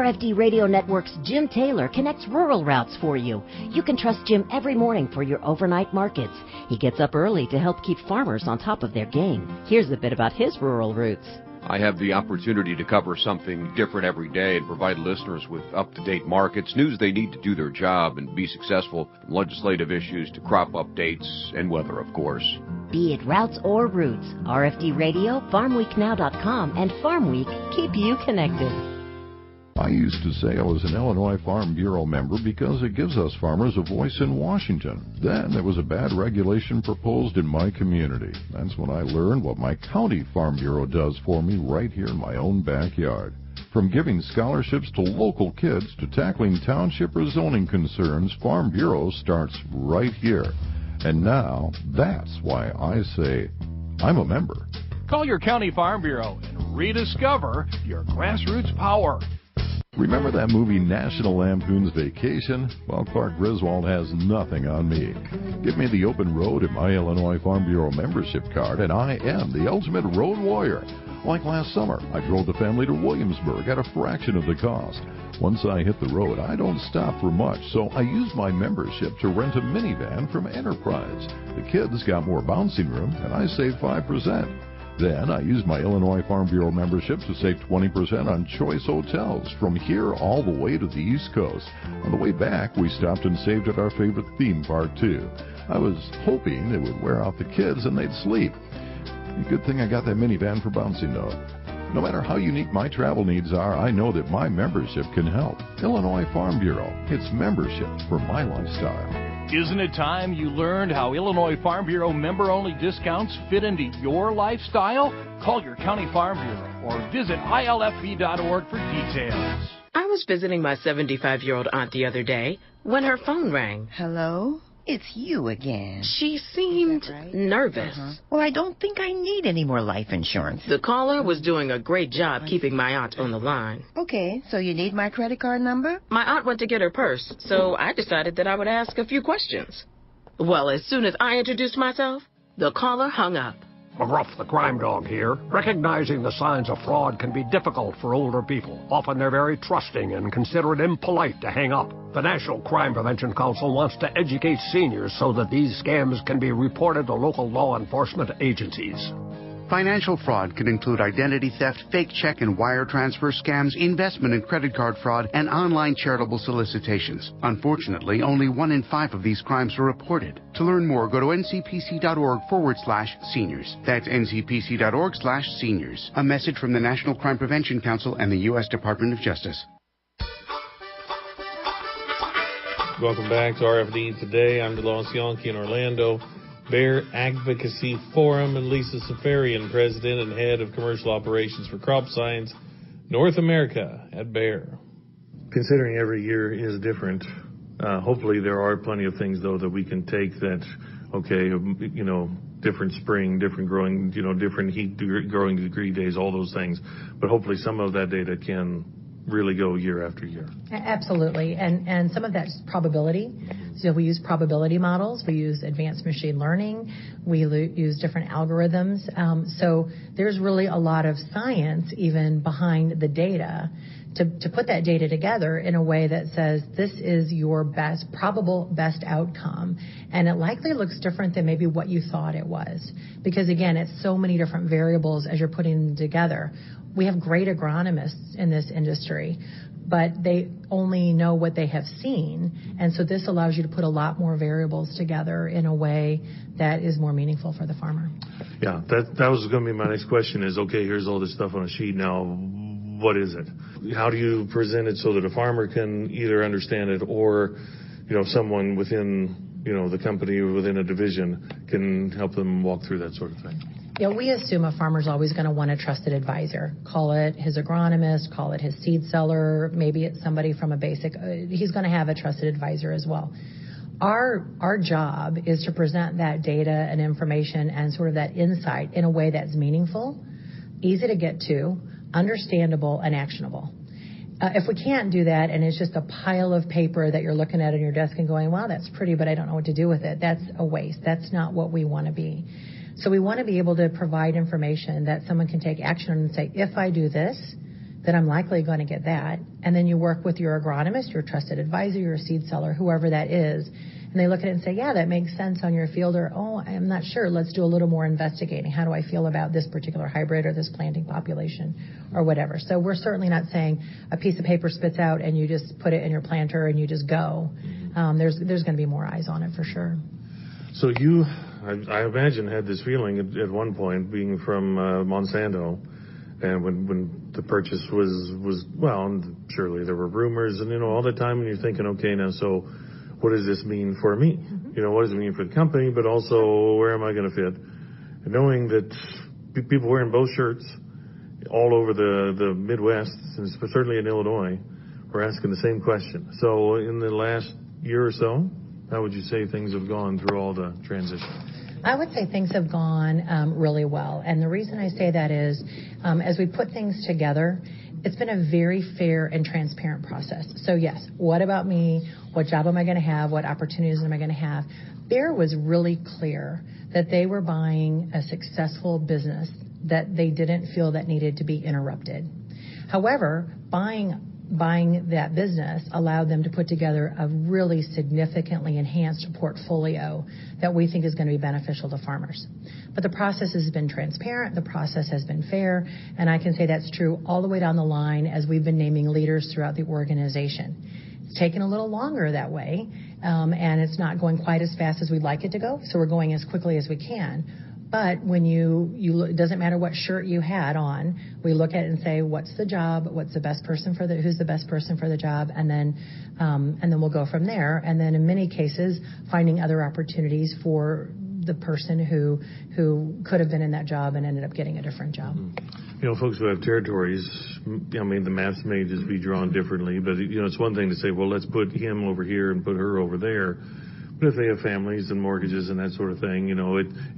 RFD Radio Network's Jim Taylor connects rural routes for you. You can trust Jim every morning for your overnight markets. He gets up early to help keep farmers on top of their game. Here's a bit about his rural routes. I have the opportunity to cover something different every day and provide listeners with up-to-date markets, news they need to do their job and be successful, from legislative issues to crop updates and weather, of course. Be it routes or routes, RFD Radio, FarmWeekNow.com, and Farm Week keep you connected. I used to say I was an Illinois Farm Bureau member because it gives us farmers a voice in Washington. Then there was a bad regulation proposed in my community. That's when I learned what my county Farm Bureau does for me right here in my own backyard. From giving scholarships to local kids to tackling township or zoning concerns, Farm Bureau starts right here. And now, that's why I say I'm a member. Call your county Farm Bureau and rediscover your grassroots power. Remember that movie National Lampoon's Vacation? Well, Clark Griswold has nothing on me. Give me the open road in my Illinois Farm Bureau membership card, and I am the ultimate road warrior. Like last summer, I drove the family to Williamsburg at a fraction of the cost. Once I hit the road, I don't stop for much, so I used my membership to rent a minivan from Enterprise. The kids got more bouncing room, and I saved 5%. Then I used my Illinois Farm Bureau membership to save 20% on choice hotels from here all the way to the East Coast. On the way back, we stopped and saved at our favorite theme park, too. I was hoping it would wear off the kids and they'd sleep. Good thing I got that minivan for bouncing, though. No matter how unique my travel needs are, I know that my membership can help. Illinois Farm Bureau. It's membership for my lifestyle. Isn't it time you learned how Illinois Farm Bureau member-only discounts fit into your lifestyle? Call your county farm bureau or visit ilfb.org for details. I was visiting my 75-year-old aunt the other day when her phone rang. Hello? It's you again. She seemed nervous. Well, I don't think I need any more life insurance. The caller was doing a great job keeping my aunt on the line. Okay, so you need my credit card number? My aunt went to get her purse, so I decided that I would ask a few questions. Well, as soon as I introduced myself, the caller hung up. McGruff, the crime dog here. Recognizing the signs of fraud can be difficult for older people. Often they're very trusting and consider it impolite to hang up. The National Crime Prevention Council wants to educate seniors so that these scams can be reported to local law enforcement agencies. Financial fraud can include identity theft, fake check and wire transfer scams, investment and credit card fraud, and online charitable solicitations. Unfortunately, only 1 in 5 of these crimes are reported. To learn more, go to ncpc.org/seniors. That's ncpc.org/seniors. A message from the National Crime Prevention Council and the U.S. Department of Justice. Welcome back to RFD Today. I'm DeLon Sionki in Orlando. Bear Advocacy Forum, and Lisa Safarian, President and Head of Commercial Operations for Crop Science North America at Bayer. Considering every year is different, hopefully there are plenty of things, though, that we can take that, different spring, different growing, different heat growing degree days, all those things. But hopefully some of that data can really go year after year. Absolutely. And some of that's probability. So we use probability models. We use advanced machine learning. We use different algorithms. So there's really a lot of science even behind the data to put that data together in a way that says this is your probable best outcome. And it likely looks different than maybe what you thought it was. Because again, it's so many different variables as you're putting them together. We have great agronomists in this industry, but they only know what they have seen. And so this allows you to put a lot more variables together in a way that is more meaningful for the farmer. Yeah, that was going to be my next question is, okay, here's all this stuff on a sheet. Now, what is it? How do you present it so that a farmer can either understand it or, someone within, the company or within a division can help them walk through that sort of thing? Yeah, we assume a farmer's always going to want a trusted advisor. Call it his agronomist, call it his seed seller, maybe it's somebody from a basic, he's going to have a trusted advisor as well. Our job is to present that data and information and sort of that insight in a way that's meaningful, easy to get to, understandable, and actionable. If we can't do that and it's just a pile of paper that you're looking at on your desk and going, wow, that's pretty, but I don't know what to do with it, that's a waste. That's not what we want to be. So we want to be able to provide information that someone can take action on and say, if I do this, then I'm likely going to get that. And then you work with your agronomist, your trusted advisor, your seed seller, whoever that is, and they look at it and say, yeah, that makes sense on your field, or, oh, I'm not sure. Let's do a little more investigating. How do I feel about this particular hybrid or this planting population or whatever? So we're certainly not saying a piece of paper spits out and you just put it in your planter and you just go. There's going to be more eyes on it for sure. So you, I imagine, had this feeling at one point, being from Monsanto, and when the purchase was well, and surely there were rumors, and all the time, and you're thinking, okay, now so what does this mean for me? What does it mean for the company, but also where am I going to fit? And knowing that people wearing both shirts all over the Midwest, and certainly in Illinois, were asking the same question. So in the last year or so, how would you say things have gone through all the transition? I would say things have gone really well. And the reason I say that is, as we put things together, it's been a very fair and transparent process. So yes, what about me? What job am I going to have? What opportunities am I going to have? Bayer was really clear that they were buying a successful business that they didn't feel that needed to be interrupted. However, buying that business allowed them to put together a really significantly enhanced portfolio that we think is going to be beneficial to farmers. But the process has been transparent, the process has been fair, and I can say that's true all the way down the line as we've been naming leaders throughout the organization. It's taken a little longer that way, and it's not going quite as fast as we'd like it to go, so we're going as quickly as we can. But when it doesn't matter what shirt you had on, we look at it and say, what's the job? What's the best person who's the best person for the job? And then we'll go from there. And then in many cases, finding other opportunities for the person who could have been in that job and ended up getting a different job. Folks who have territories, the maps may just be drawn differently, but it's one thing to say, well, let's put him over here and put her over there. But if they have families and mortgages and that sort of thing,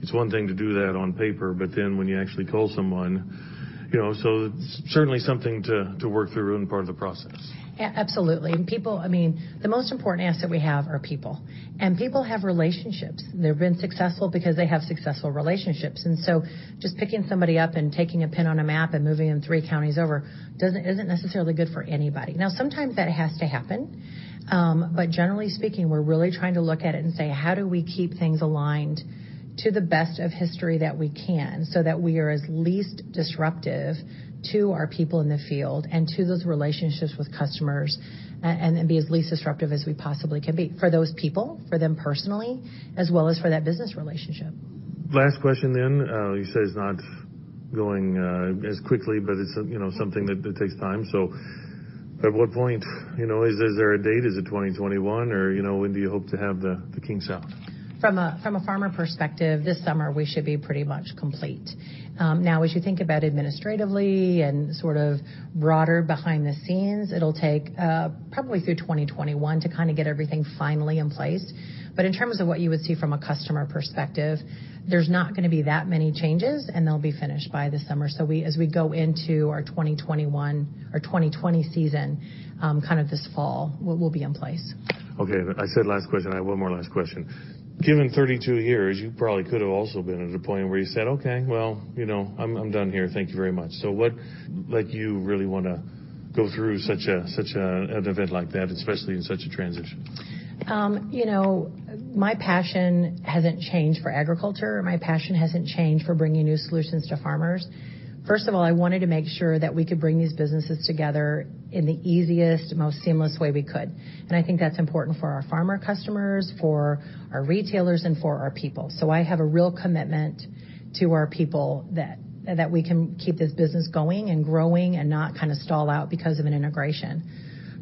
it's one thing to do that on paper, but then when you actually call someone, so it's certainly something to work through and part of the process. Yeah, absolutely. And people, the most important asset we have are people. And people have relationships. They've been successful because they have successful relationships. And so just picking somebody up and taking a pin on a map and moving them 3 counties over isn't necessarily good for anybody. Now, sometimes that has to happen. But generally speaking, we're really trying to look at it and say, how do we keep things aligned to the best of history that we can so that we are as least disruptive to our people in the field and to those relationships with customers and be as least disruptive as we possibly can be for those people, for them personally, as well as for that business relationship. Last question then. You say it's not going as quickly, but it's something that takes time. So at what point, is there a date? Is it 2021 or, when do you hope to have the kinks out? From a farmer perspective, this summer we should be pretty much complete. Now, as you think about administratively and sort of broader behind the scenes, it'll take probably through 2021 to kind of get everything finally in place. But in terms of what you would see from a customer perspective, there's not going to be that many changes, and they'll be finished by the summer. So as we go into our 2021 or 2020 season, kind of this fall, we'll be in place. Okay, I said last question. I have one more last question. Given 32 years, you probably could have also been at a point where you said, okay, well, I'm done here. Thank you very much. So what let you really want to go through such an event like that, especially in such a transition? My passion hasn't changed for agriculture. My passion hasn't changed for bringing new solutions to farmers. First of all, I wanted to make sure that we could bring these businesses together in the easiest, most seamless way we could. And I think that's important for our farmer customers, for our retailers, and for our people. So I have a real commitment to our people that we can keep this business going and growing and not kind of stall out because of an integration.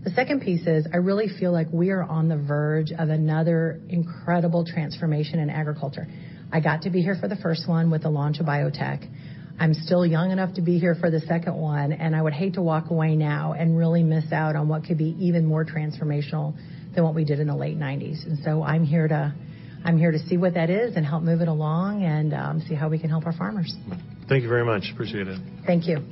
The second piece is I really feel like we are on the verge of another incredible transformation in agriculture. I got to be here for the first one with the launch of biotech. I'm still young enough to be here for the second one, and I would hate to walk away now and really miss out on what could be even more transformational than what we did in the late 90s. And so I'm here to see what that is and help move it along and see how we can help our farmers. Thank you very much. Appreciate it. Thank you.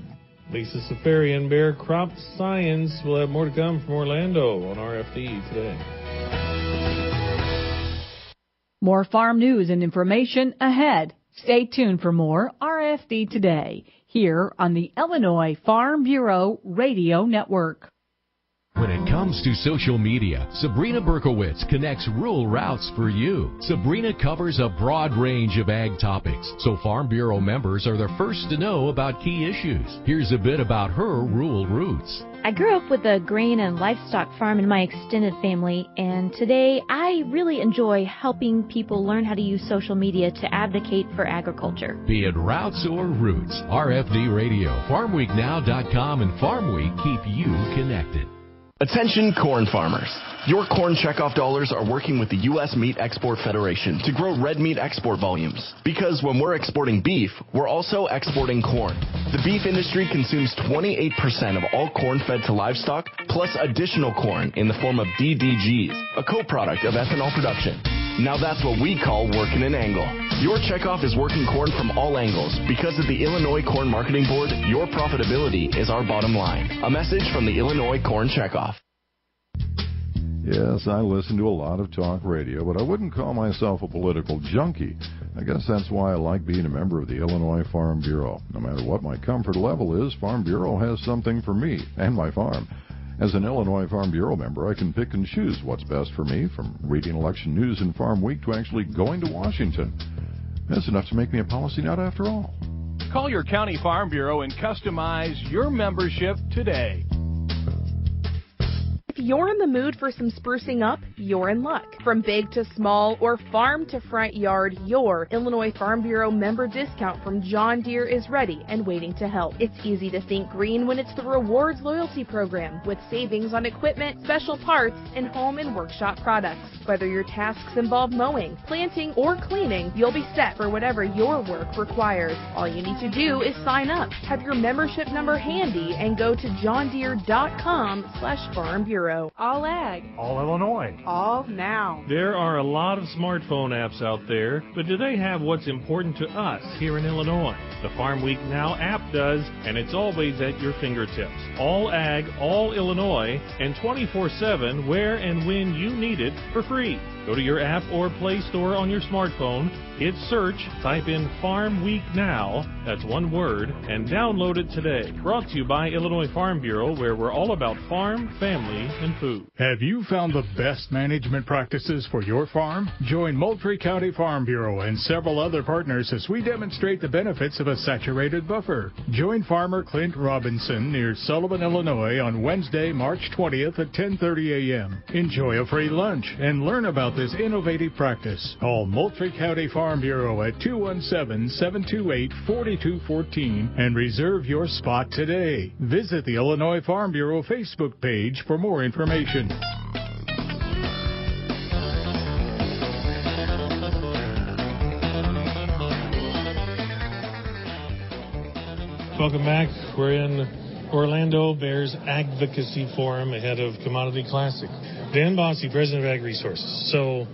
Lisa Safarian, Bayer Crop Science. We'll have more to come from Orlando on RFD today. More farm news and information ahead. Stay tuned for more RFD Today. here on the Illinois Farm Bureau Radio Network. When it comes to social media, Sabrina Berkowitz connects rural routes for you. Sabrina covers a broad range of ag topics, so Farm Bureau members are the first to know about key issues. Here's a bit about her rural roots. I grew up with a grain and livestock farm in my extended family, and today I really enjoy helping people learn how to use social media to advocate for agriculture. Be it routes or roots, RFD Radio, FarmWeekNow.com, and Farm Week keep you connected. Attention corn farmers. Your corn checkoff dollars are working with the U.S. Meat Export Federation to grow red meat export volumes. Because when we're exporting beef, we're also exporting corn. The beef industry consumes 28% of all corn fed to livestock, plus additional corn in the form of DDGs, a co-product of ethanol production. Now that's what we call working an angle. Your checkoff is working corn from all angles. Because of the Illinois Corn Marketing Board, your profitability is our bottom line. A message from the Illinois Corn Checkoff. Yes, I listen to a lot of talk radio, but I wouldn't call myself a political junkie. I guess that's why I like being a member of the Illinois Farm Bureau. No matter what my comfort level is, Farm Bureau has something for me and my farm. As an Illinois Farm Bureau member, I can pick and choose what's best for me, from reading election news and Farm Week to actually going to Washington. That's enough to make me a policy nut after all. Call your county farm bureau and customize your membership today. If you're in the mood for some sprucing up, you're in luck. From big to small or farm to front yard, your Illinois Farm Bureau member discount from John Deere is ready and waiting to help. It's easy to think green when it's the Rewards Loyalty Program, with savings on equipment, special parts, and home and workshop products. Whether your tasks involve mowing, planting, or cleaning, you'll be set for whatever your work requires. All you need to do is sign up, have your membership number handy, and go to johndeere.com/Farm Bureau. All ag. All Illinois. All now. There are a lot of smartphone apps out there, but do they have what's important to us here in Illinois? The Farm Week Now app does, and it's always at your fingertips. All ag, all Illinois, and 24/7 where and when you need it for free. Go to your app or Play Store on your smartphone, hit search, type in Farm Week Now, that's one word, and download it today. Brought to you by Illinois Farm Bureau, where we're all about farm, family, and food. Have you found the best management practices for your farm? Join Moultrie County Farm Bureau and several other partners as we demonstrate the benefits of a saturated buffer. Join farmer Clint Robinson near Sullivan, Illinois on Wednesday, March 20th at 10:30 a.m. Enjoy a free lunch and learn about this innovative practice. Call Moultrie County Farm Bureau at 217-728-4214 and reserve your spot today. Visit the Illinois Farm Bureau Facebook page for more information. Welcome back. We're in Orlando Bears Advocacy Forum ahead of Commodity Classic. Dan Bossy, President of Ag Resources. So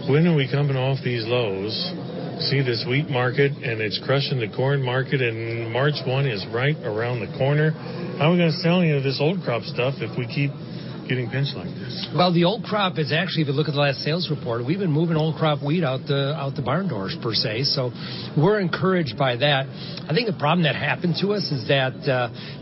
when are we coming off these lows? See this wheat market, and it's crushing the corn market, and March 1 is right around the corner. How are we going to sell any of this old crop stuff if we keep getting pinched like this? Well, the old crop is actually, if you look at the last sales report, we've been moving old crop wheat out the barn doors per se, so we're encouraged by that. I think the problem that happened to us is that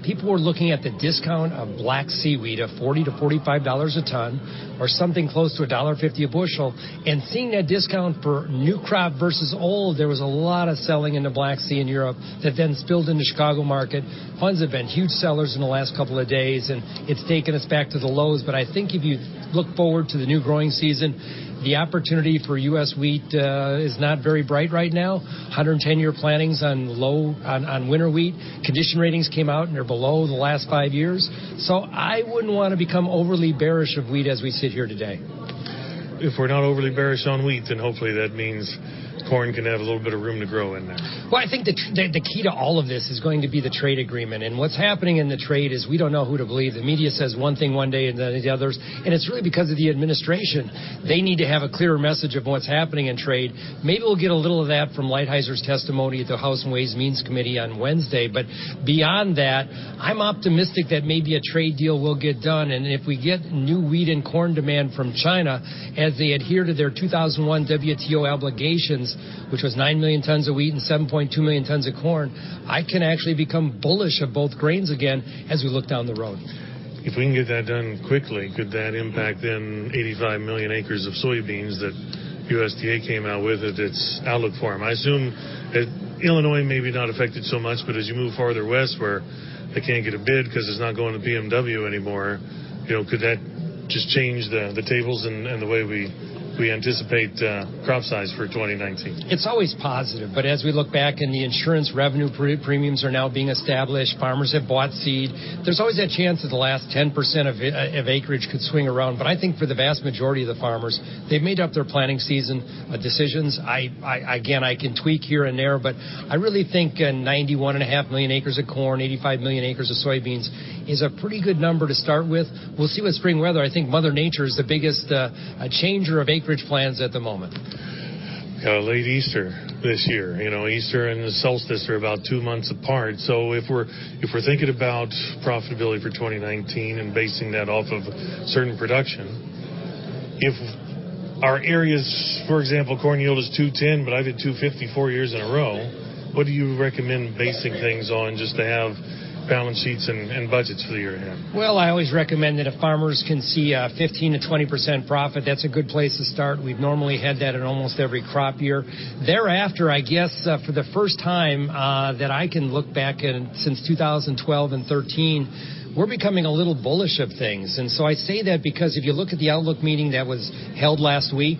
people were looking at the discount of black seaweed of $40 to $45 a ton, or something close to $1.50 a bushel, and seeing that discount for new crop versus old, there was a lot of selling in the Black Sea in Europe that then spilled into Chicago market. Funds have been huge sellers in the last couple of days, and it's taken us back to the lows. But I think if you look forward to the new growing season, the opportunity for U.S. wheat is not very bright right now. 110-year plantings on winter wheat. Condition ratings came out and they're below the last 5 years. So I wouldn't want to become overly bearish of wheat as we sit here today. If we're not overly bearish on wheat, then hopefully that means corn can have a little bit of room to grow in there. Well, I think the key to all of this is going to be the trade agreement. And what's happening in the trade is we don't know who to believe. The media says one thing one day and then the others. And it's really because of the administration. They need to have a clearer message of what's happening in trade. Maybe we'll get a little of that from Lighthizer Testimony at the House and Ways and Means Committee on Wednesday. But beyond that, I'm optimistic that maybe a trade deal will get done. And if we get new wheat and corn demand from China as they adhere to their 2001 WTO obligations, which was 9 million tons of wheat and 7.2 million tons of corn, I can actually become bullish of both grains again as we look down the road. If we can get that done quickly, could that impact then 85 million acres of soybeans that USDA came out with at its outlook for them? I assume that Illinois maybe not affected so much, but as you move farther west where they can't get a bid because it's not going to BMW anymore, could that just change the tables and the way we anticipate crop size for 2019? It's always positive, but as we look back and the insurance revenue premiums are now being established, farmers have bought seed, there's always that chance that the last 10% of acreage could swing around. But I think for the vast majority of the farmers, they've made up their planting season decisions. I can tweak here and there, but I really think 91.5 million acres of corn, 85 million acres of soybeans is a pretty good number to start with. We'll see with spring weather. I think Mother Nature is the biggest changer of acreage plans at the moment. Got a late Easter this year. Easter and the solstice are about 2 months apart. So if we're thinking about profitability for 2019 and basing that off of certain production, if our areas, for example, corn yield is 210, but I did 250 4 years in a row, what do you recommend basing things on just to have balance sheets and budgets for the year ahead? Well, I always recommend that if farmers can see 15 to 20% profit, that's a good place to start. We've normally had that in almost every crop year. Thereafter, I guess for the first time that I can look back at since 2012 and 13, we're becoming a little bullish of things. And so I say that because if you look at the Outlook meeting that was held last week,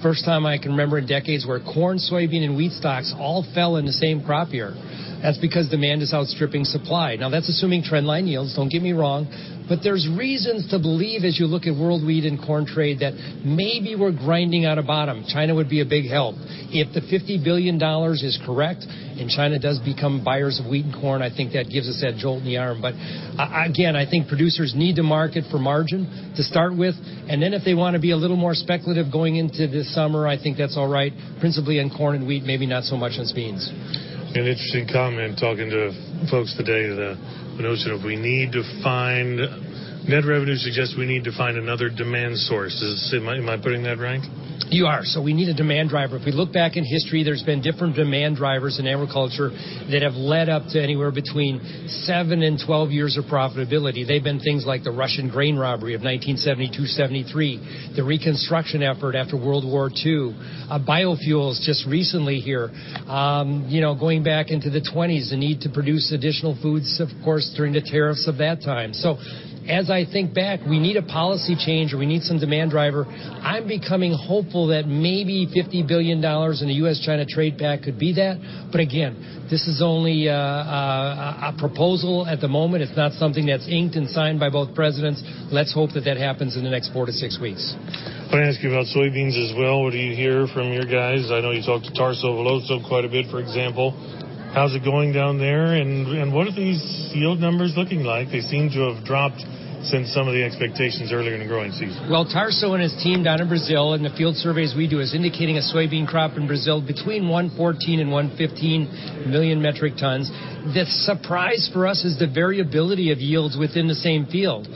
first time I can remember in decades where corn, soybean, and wheat stocks all fell in the same crop year. That's because demand is outstripping supply. Now, that's assuming trendline yields, don't get me wrong, but there's reasons to believe as you look at world wheat and corn trade that maybe we're grinding out a bottom. China would be a big help. If the $50 billion is correct and China does become buyers of wheat and corn, I think that gives us that jolt in the arm. But again, I think producers need to market for margin to start with, and then if they want to be a little more speculative going into this summer, I think that's all right, principally on corn and wheat, maybe not so much on beans. An interesting comment talking to folks today, the notion of we need to find, net revenue suggests we need to find another demand source. Am I putting that right? You are. So we need a demand driver. If we look back in history, there's been different demand drivers in agriculture that have led up to anywhere between 7 and 12 years of profitability. They've been things like the Russian grain robbery of 1972-73, the reconstruction effort after World War II, biofuels just recently here, going back into the 20s, the need to produce additional foods, of course, during the tariffs of that time. So as I think back, we need a policy change or we need some demand driver. I'm becoming hopeful that maybe $50 billion in the U.S.-China trade pact could be that. But again, this is only a proposal at the moment. It's not something that's inked and signed by both presidents. Let's hope that happens in the next 4 to 6 weeks. I want to ask you about soybeans as well. What do you hear from your guys? I know you talked to Tarso Veloso quite a bit, for example. How's it going down there, and what are these yield numbers looking like? They seem to have dropped since some of the expectations earlier in the growing season. Well, Tarso and his team down in Brazil, and the field surveys we do, is indicating a soybean crop in Brazil between 114 and 115 million metric tons. The surprise for us is the variability of yields within the same field.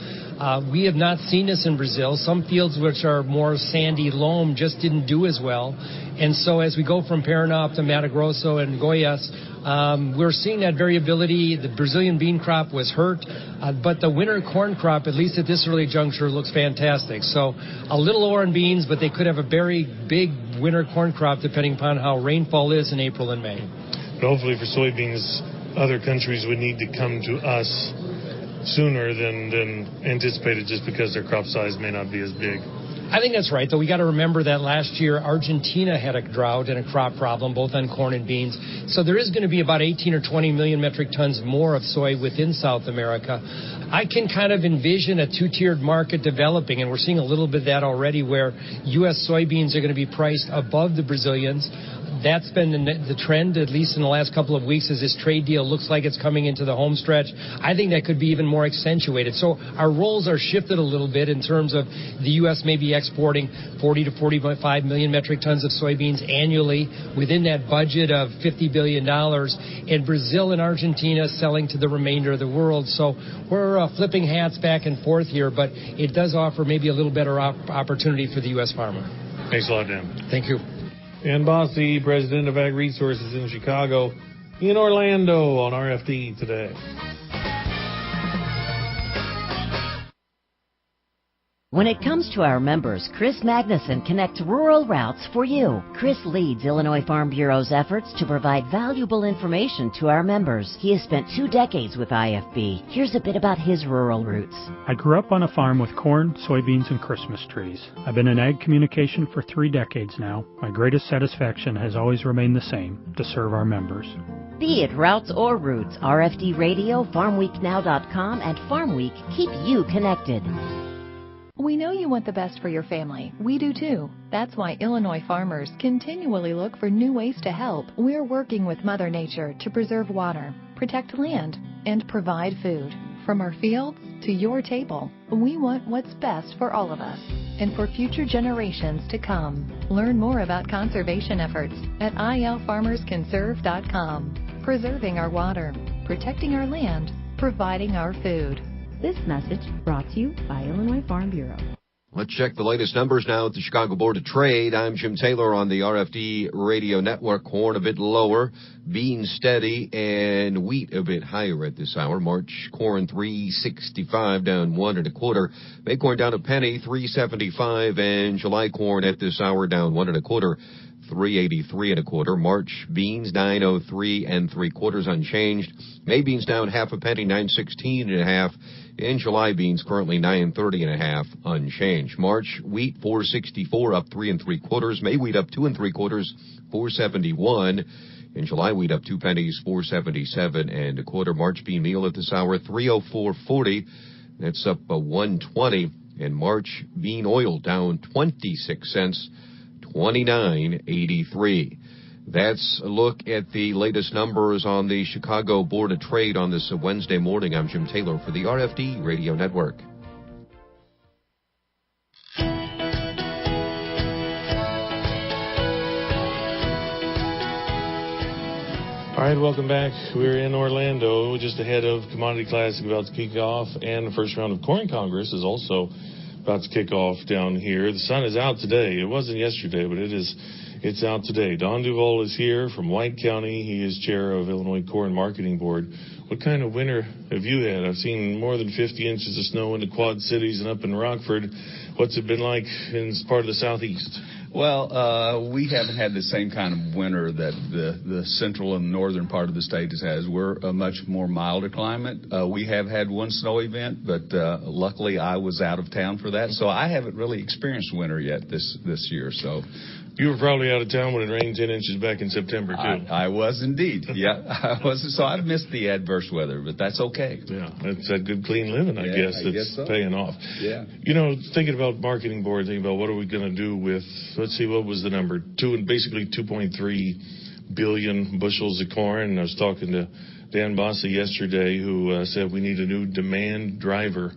We have not seen this in Brazil. Some fields which are more sandy loam just didn't do as well. And so as we go from Paraná up to Mato Grosso and Goiás, we're seeing that variability. The Brazilian bean crop was hurt, but the winter corn crop, at least at this early juncture, looks fantastic. So a little lower in beans, but they could have a very big winter corn crop depending upon how rainfall is in April and May. But hopefully for soybeans, other countries would need to come to us sooner than anticipated just because their crop size may not be as big. I think that's right, though. We got to remember that last year Argentina had a drought and a crop problem, both on corn and beans. So there is going to be about 18 or 20 million metric tons more of soy within South America. I can kind of envision a two-tiered market developing, and we're seeing a little bit of that already, where U.S. soybeans are going to be priced above the Brazilians. That's been the trend, at least in the last couple of weeks, as this trade deal looks like it's coming into the home stretch. I think that could be even more accentuated. So our roles are shifted a little bit in terms of the U.S. maybe exporting 40 to 45 million metric tons of soybeans annually within that budget of $50 billion, and Brazil and Argentina selling to the remainder of the world. So we're flipping hats back and forth here, but it does offer maybe a little better opportunity for the U.S. farmer. Thanks a lot, Dan. Thank you. Dan Bosse, president of Ag Resources in Chicago, in Orlando on RFD today. When it comes to our members, Chris Magnuson connects rural routes for you. Chris leads Illinois Farm Bureau's efforts to provide valuable information to our members. He has spent 2 decades with IFB. Here's a bit about his rural roots. I grew up on a farm with corn, soybeans, and Christmas trees. I've been in ag communication for 3 decades now. My greatest satisfaction has always remained the same, to serve our members. Be it routes or roots, RFD Radio, FarmWeekNow.com, and Farm Week keep you connected. We know you want the best for your family. We do too. That's why Illinois farmers continually look for new ways to help. We're working with Mother Nature to preserve water, protect land, and provide food. From our fields to your table, we want what's best for all of us and for future generations to come. Learn more about conservation efforts at ilfarmersconserve.com. Preserving our water, protecting our land, providing our food. This message brought to you by Illinois Farm Bureau. Let's check the latest numbers now at the Chicago Board of Trade. I'm Jim Taylor on the RFD Radio Network. Corn a bit lower, beans steady, and wheat a bit higher at this hour. March corn $3.65, down 1 1/4. May corn down a penny, $3.75, and July corn at this hour down 1 1/4. $3.83 1/4. March beans $9.03 3/4 unchanged. May beans down half a penny, $9.16 1/2. In July beans currently $9.30 1/2 unchanged. March wheat $4.64 up 3 3/4. May wheat up 2 3/4, $4.71. In July wheat up 2 pennies, $4.77 1/4. March bean meal at this hour $3.0440. That's up 1.20. And March bean oil down 26 cents. $29.83. That's a look at the latest numbers on the Chicago Board of Trade on this Wednesday morning. I'm Jim Taylor for the RFD Radio Network. All right, welcome back. We're in Orlando, just ahead of Commodity Classic about to kick off, and the first round of Corn Congress is also about to kick off down here. The sun is out today. It wasn't yesterday, but it's out today. Don Duvall is here from White County. He is chair of Illinois Corn Marketing Board. What kind of winter have you had? I've seen more than 50 inches of snow in the Quad Cities and up in Rockford. What's it been like in part of the Southeast? Well, we haven't had the same kind of winter that the central and northern part of the state has. We're a much more milder climate. We have had one snow event, but luckily I was out of town for that, so I haven't really experienced winter yet this year. So you were probably out of town when it rained 10 inches back in September, too. I was indeed. Yeah, I was. So I've missed the adverse weather, but that's okay. Yeah, that's that good, clean living, I guess, that's paying off. Yeah. You know, thinking about marketing board, thinking about what are we going to do with, let's see, what was the number? Basically 2.3 billion bushels of corn. And I was talking to Dan Bosse yesterday, who said we need a new demand driver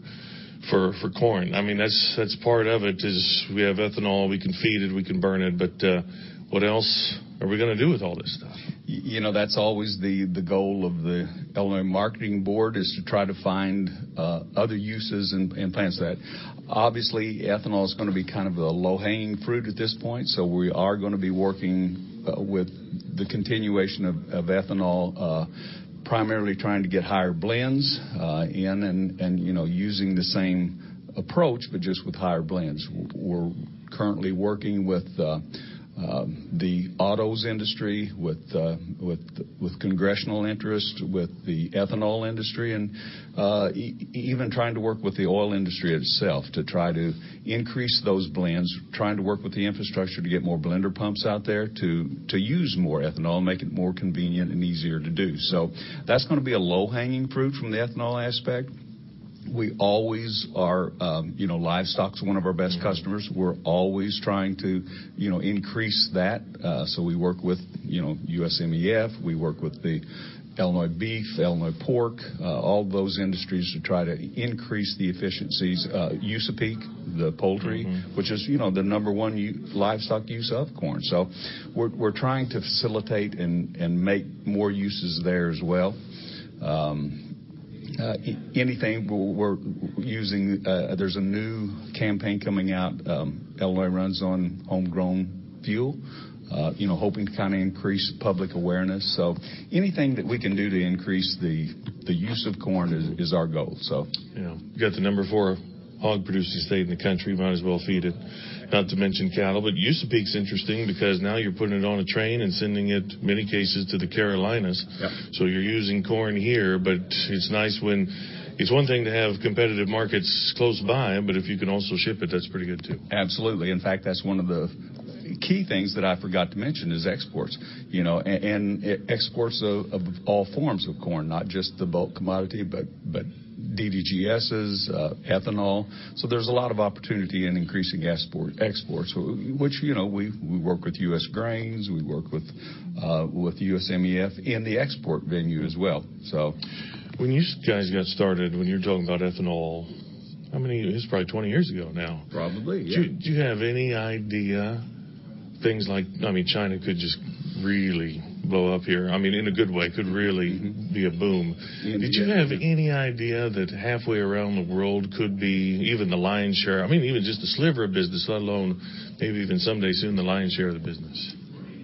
for corn. I mean, that's part of it is we have ethanol, we can feed it, we can burn it, but what else are we going to do with all this stuff? You know, that's always the goal of the Illinois Marketing Board is to try to find other uses and plants that. Obviously, ethanol is going to be kind of a low-hanging fruit at this point, so we are going to be working with the continuation of ethanol, primarily trying to get higher blends in and you know, using the same approach, but just with higher blends. We're currently working with the autos industry, with congressional interest, with the ethanol industry, and even trying to work with the oil industry itself to try to increase those blends, trying to work with the infrastructure to get more blender pumps out there to use more ethanol and make it more convenient and easier to do. So that's going to be a low-hanging fruit from the ethanol aspect. We always are, livestock's one of our best customers. We're always trying to, increase that. So we work with, USMEF. We work with the Illinois beef, Illinois pork, all those industries to try to increase the efficiencies. USAPEAK, the poultry, which is, the number one livestock use of corn. So we're trying to facilitate and make more uses there as well. Anything we're using, there's a new campaign coming out. Illinois runs on homegrown fuel. hoping to kind of increase public awareness. So anything that we can do to increase the use of corn is our goal. So, you got the number 4 hog producing state in the country, might as well feed it. Not to mention cattle, but Chesapeake's interesting because now you're putting it on a train and sending it, in many cases, to the Carolinas. Yep. So you're using corn here, but it's nice when it's one thing to have competitive markets close by, but if you can also ship it, that's pretty good too. Absolutely. In fact, that's one of the key things that I forgot to mention is exports, and exports of all forms of corn, not just the bulk commodity, but DDGSs, ethanol. So there's a lot of opportunity in increasing exports, which, we work with U.S. Grains, we work with USMEF in the export venue as well. So when you guys got started, when you were talking about ethanol, it was probably 20 years ago now. Probably, yeah. Do you have any idea things like, China could just really blow up here. In a good way, could really be a boom. Did you have any idea that halfway around the world could be even the lion's share? Even just a sliver of business, let alone maybe even someday soon the lion's share of the business?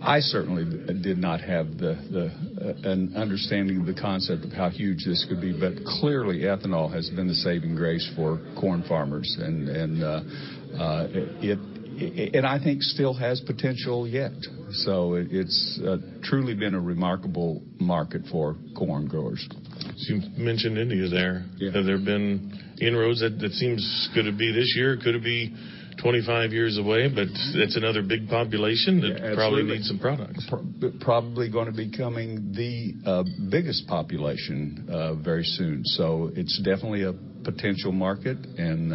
I certainly did not have an understanding of the concept of how huge this could be, but clearly ethanol has been the saving grace for corn farmers, and I think still has potential yet. So it's truly been a remarkable market for corn growers. So you mentioned India there. Yeah. Have there been inroads that seems, could it be this year? Could it be 25 years away? But it's another big population that probably needs some products. Probably going to be becoming the biggest population very soon. So it's definitely a potential market, and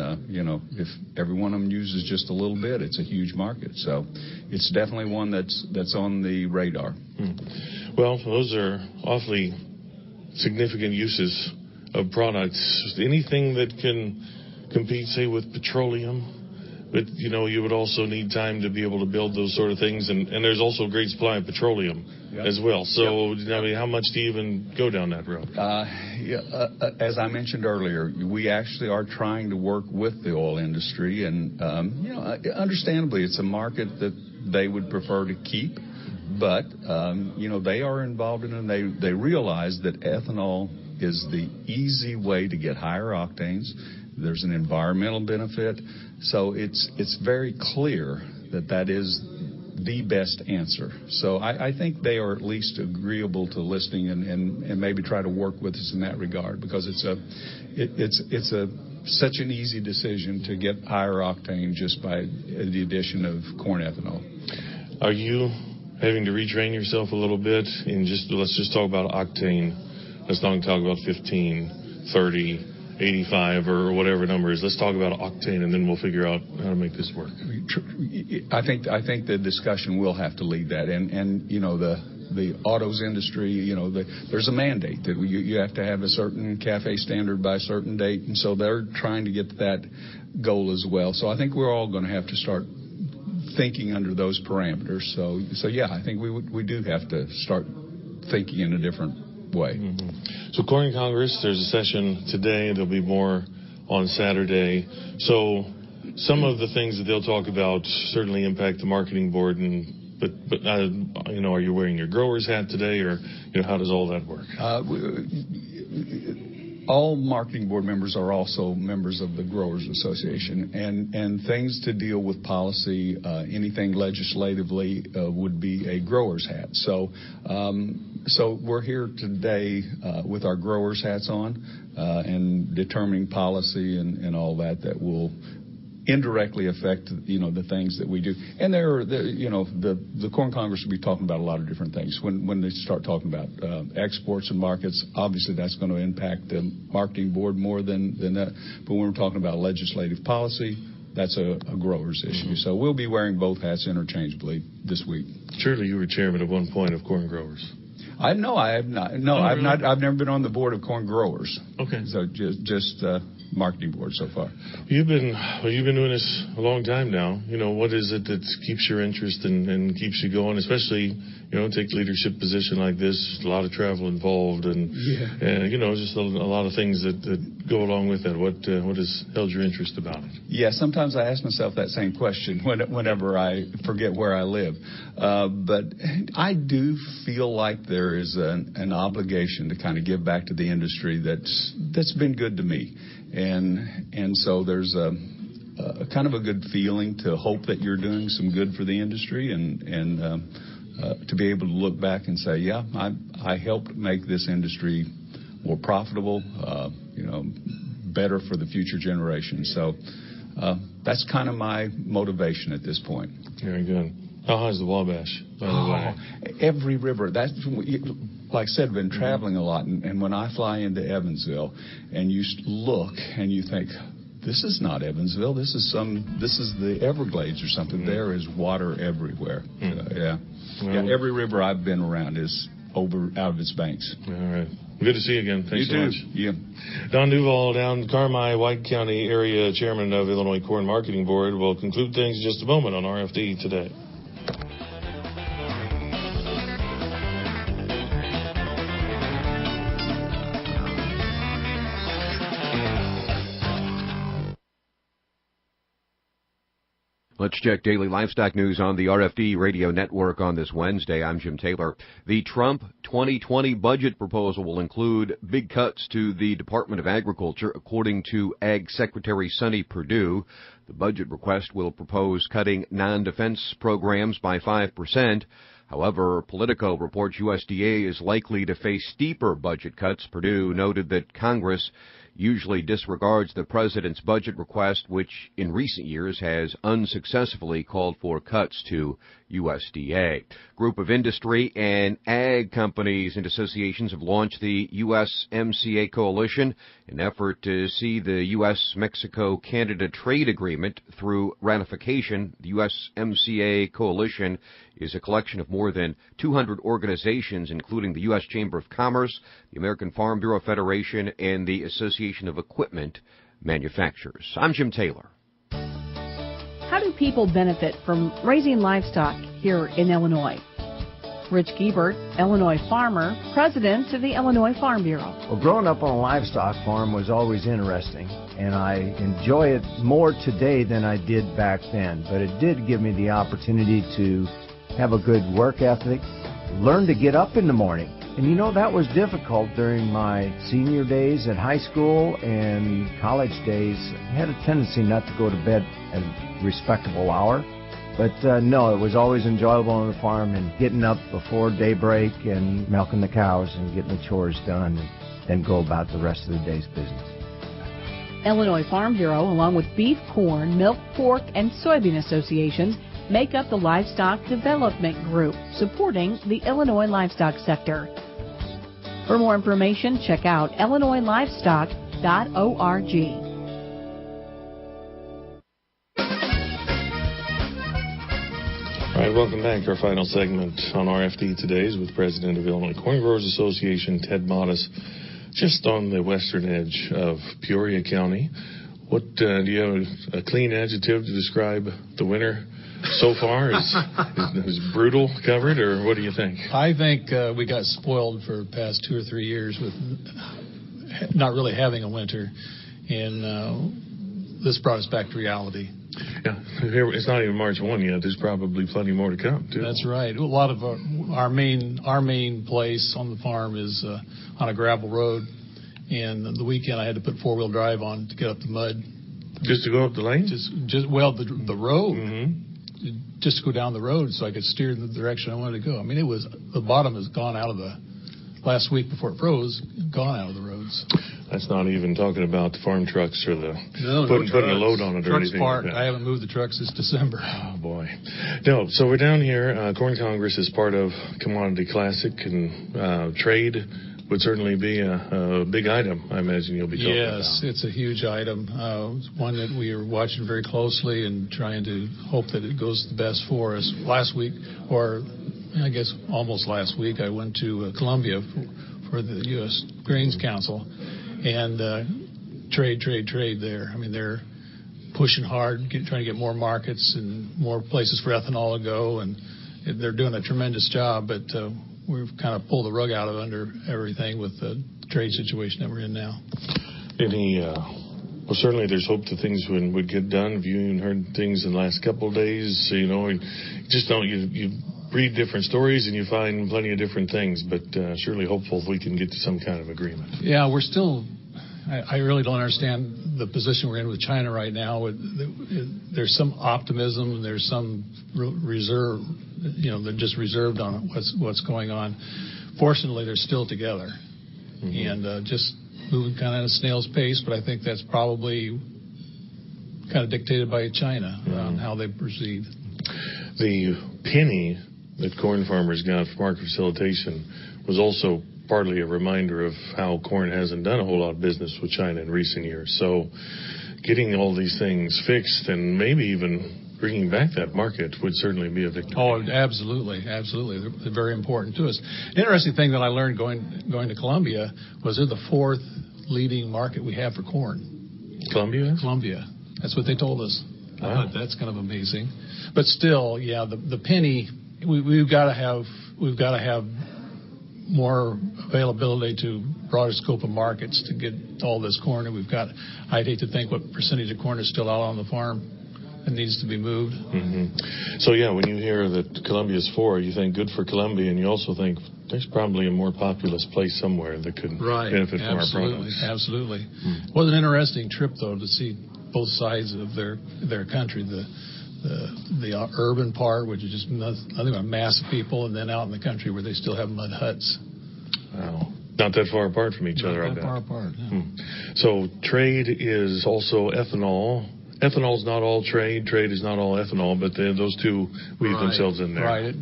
if every one of them uses just a little bit, it's a huge market. So it's definitely one that's on the radar. Well, those are awfully significant uses of products. Anything that can compete, say, with petroleum, but you would also need time to be able to build those sort of things, and there's also a great supply of petroleum as well. So how much do you even go down that road? As I mentioned earlier, we actually are trying to work with the oil industry, and understandably, it's a market that they would prefer to keep, but they are involved in it, and they realize that ethanol is the easy way to get higher octanes. There's an environmental benefit. So it's very clear that is the best answer. So I think they are at least agreeable to listening and maybe try to work with us in that regard, because it's such an easy decision to get higher octane just by the addition of corn ethanol. Are you having to retrain yourself a little bit let's just talk about octane. Let's not talk about 15, 30, 85 or whatever number is. Let's talk about octane, and then we'll figure out how to make this work. I think the discussion will have to lead that, and the autos industry, there's a mandate that you have to have a certain CAFE standard by a certain date, and so they're trying to get to that goal as well. So I think we're all going to have to start thinking under those parameters. So yeah, I think we do have to start thinking in a different way. So Corn Congress, there's a session today. There'll be more on Saturday. So some of the things that they'll talk about certainly impact the marketing board. But are you wearing your grower's hat today, or how does all that work? All marketing board members are also members of the Growers Association, and things to deal with policy, anything legislatively would be a grower's hat. So we're here today with our growers' hats on and determining policy and all that will indirectly affect the things that we do. And the Corn Congress will be talking about a lot of different things. When they start talking about exports and markets, obviously that's going to impact the marketing board more than that. But when we're talking about legislative policy, that's a grower's issue. So we'll be wearing both hats interchangeably this week. Surely you were chairman at one point of Corn Growers. I have not. No, I've not. I've never been on the board of Corn Growers. Okay. So just marketing board so far. You've been doing this a long time now. What is it that keeps your interest and keeps you going, especially, take leadership position like this, a lot of travel involved and just a lot of things that go along with that. What has held your interest about it? Yeah, sometimes I ask myself that same question whenever I forget where I live. But I do feel like there is an obligation to kind of give back to the industry that's been good to me. And so there's a kind of a good feeling to hope that you're doing some good for the industry and to be able to look back and say, yeah, I helped make this industry more profitable, better for the future generation. So that's kind of my motivation at this point. Very good. How high is the Wabash, by the way? Every river. That's, like I said, I've been traveling a lot, and when I fly into Evansville, and you look and you think, this is not Evansville. This is the Everglades or something. Mm. There is water everywhere. Every river I've been around is out of its banks. All right. Good to see you again. Thanks so much. Yeah. Don Duval, down Carmi, White County area chairman of Illinois Corn Marketing Board, will conclude things in just a moment on RFD Today. Let's check daily livestock news on the RFD Radio Network on this Wednesday. I'm Jim Taylor. The Trump 2020 budget proposal will include big cuts to the Department of Agriculture, according to Ag Secretary Sonny Perdue. The budget request will propose cutting non-defense programs by 5%. However, Politico reports USDA is likely to face steeper budget cuts. Perdue noted that Congress usually disregards the president's budget request, which in recent years has unsuccessfully called for cuts to USDA. Group of industry and ag companies and associations have launched the USMCA Coalition, an effort to see the U.S.-Mexico-Canada trade agreement through ratification. The USMCA Coalition is a collection of more than 200 organizations, including the U.S. Chamber of Commerce, the American Farm Bureau Federation, and the Association of Equipment Manufacturers. I'm Jim Taylor. How do people benefit from raising livestock here in Illinois? Rich Giebert, Illinois farmer, president of the Illinois Farm Bureau. Well, growing up on a livestock farm was always interesting, and I enjoy it more today than I did back then. But it did give me the opportunity to have a good work ethic, learn to get up in the morning. And that was difficult during my senior days at high school and college days. I had a tendency not to go to bed at a respectable hour. But no, it was always enjoyable on the farm and getting up before daybreak and milking the cows and getting the chores done and then go about the rest of the day's business. Illinois Farm Bureau, along with beef, corn, milk, pork, and soybean associations, make up the Livestock Development Group, supporting the Illinois livestock sector. For more information, check out illinoislivestock.org. All right, welcome back to our final segment on RFD Today's with President of Illinois Corn Growers Association, Ted Modis, just on the western edge of Peoria County. What do you have a clean adjective to describe the winter so far? Is brutal covered, or what do you think? I think we got spoiled for the past 2 or 3 years with not really having a winter, and this brought us back to reality. Yeah, it's not even March 1 yet. There's probably plenty more to come, too. That's right. A lot of our main place on the farm is on a gravel road, and the weekend I had to put 4-wheel drive on to get up the mud. Just to go up the lane? The road. Mm-hmm. Just to go down the road so I could steer in the direction I wanted to go. I mean, the bottom has gone out of the last week before it froze, gone out of the roads. That's not even talking about the farm trucks or putting a load on it or anything parked. like that. I haven't moved the trucks since December. Oh, boy. No, so we're down here. Corn Congress is part of Commodity Classic, and trade would certainly be a big item, I imagine you'll be talking about. Yes, it's a huge item. It's one that we are watching very closely and trying to hope that it goes the best for us. Last week, or I guess almost last week, I went to Columbia for the U.S. Grains Council, and trade there. I mean, they're pushing hard, trying to get more markets and more places for ethanol to go, and they're doing a tremendous job, but we've kind of pulled the rug out of under everything with the trade situation that we're in now. Well, certainly there's hope that things would get done. Have you even heard things in the last couple of days? So, you read different stories and you find plenty of different things, but surely hopeful if we can get to some kind of agreement. Yeah, we're still, I really don't understand the position we're in with China right now. There's some optimism, there's some reserve, they're just reserved on what's going on. Fortunately, they're still together, and just moving kind of at a snail's pace, but I think that's probably kind of dictated by China on how they proceed. The penny that corn farmers got for market facilitation was also partly a reminder of how corn hasn't done a whole lot of business with China in recent years. So getting all these things fixed and maybe even bringing back that market would certainly be a victory. Oh, absolutely. They're very important to us. The interesting thing that I learned going to Colombia was they're the fourth leading market we have for corn. Colombia? That's what they told us. Wow. I thought that's kind of amazing. But still, yeah, the penny, we've got to have more availability to broader scope of markets to get all this corn. And I'd hate to think what percentage of corn is still out on the farm that needs to be moved. So, yeah, when you hear that Colombia's 4, you think good for Colombia, and you also think there's probably a more populous place somewhere that could benefit from our products. Absolutely. It was an interesting trip, though, to see both sides of their country. The urban part, which is just nothing but mass of people, and then out in the country where they still have mud huts. Wow. Not that far apart from each other, I bet. Not that far apart, yeah. So trade is also ethanol. Ethanol is not all trade. Trade is not all ethanol, but those two weave themselves in there. Right.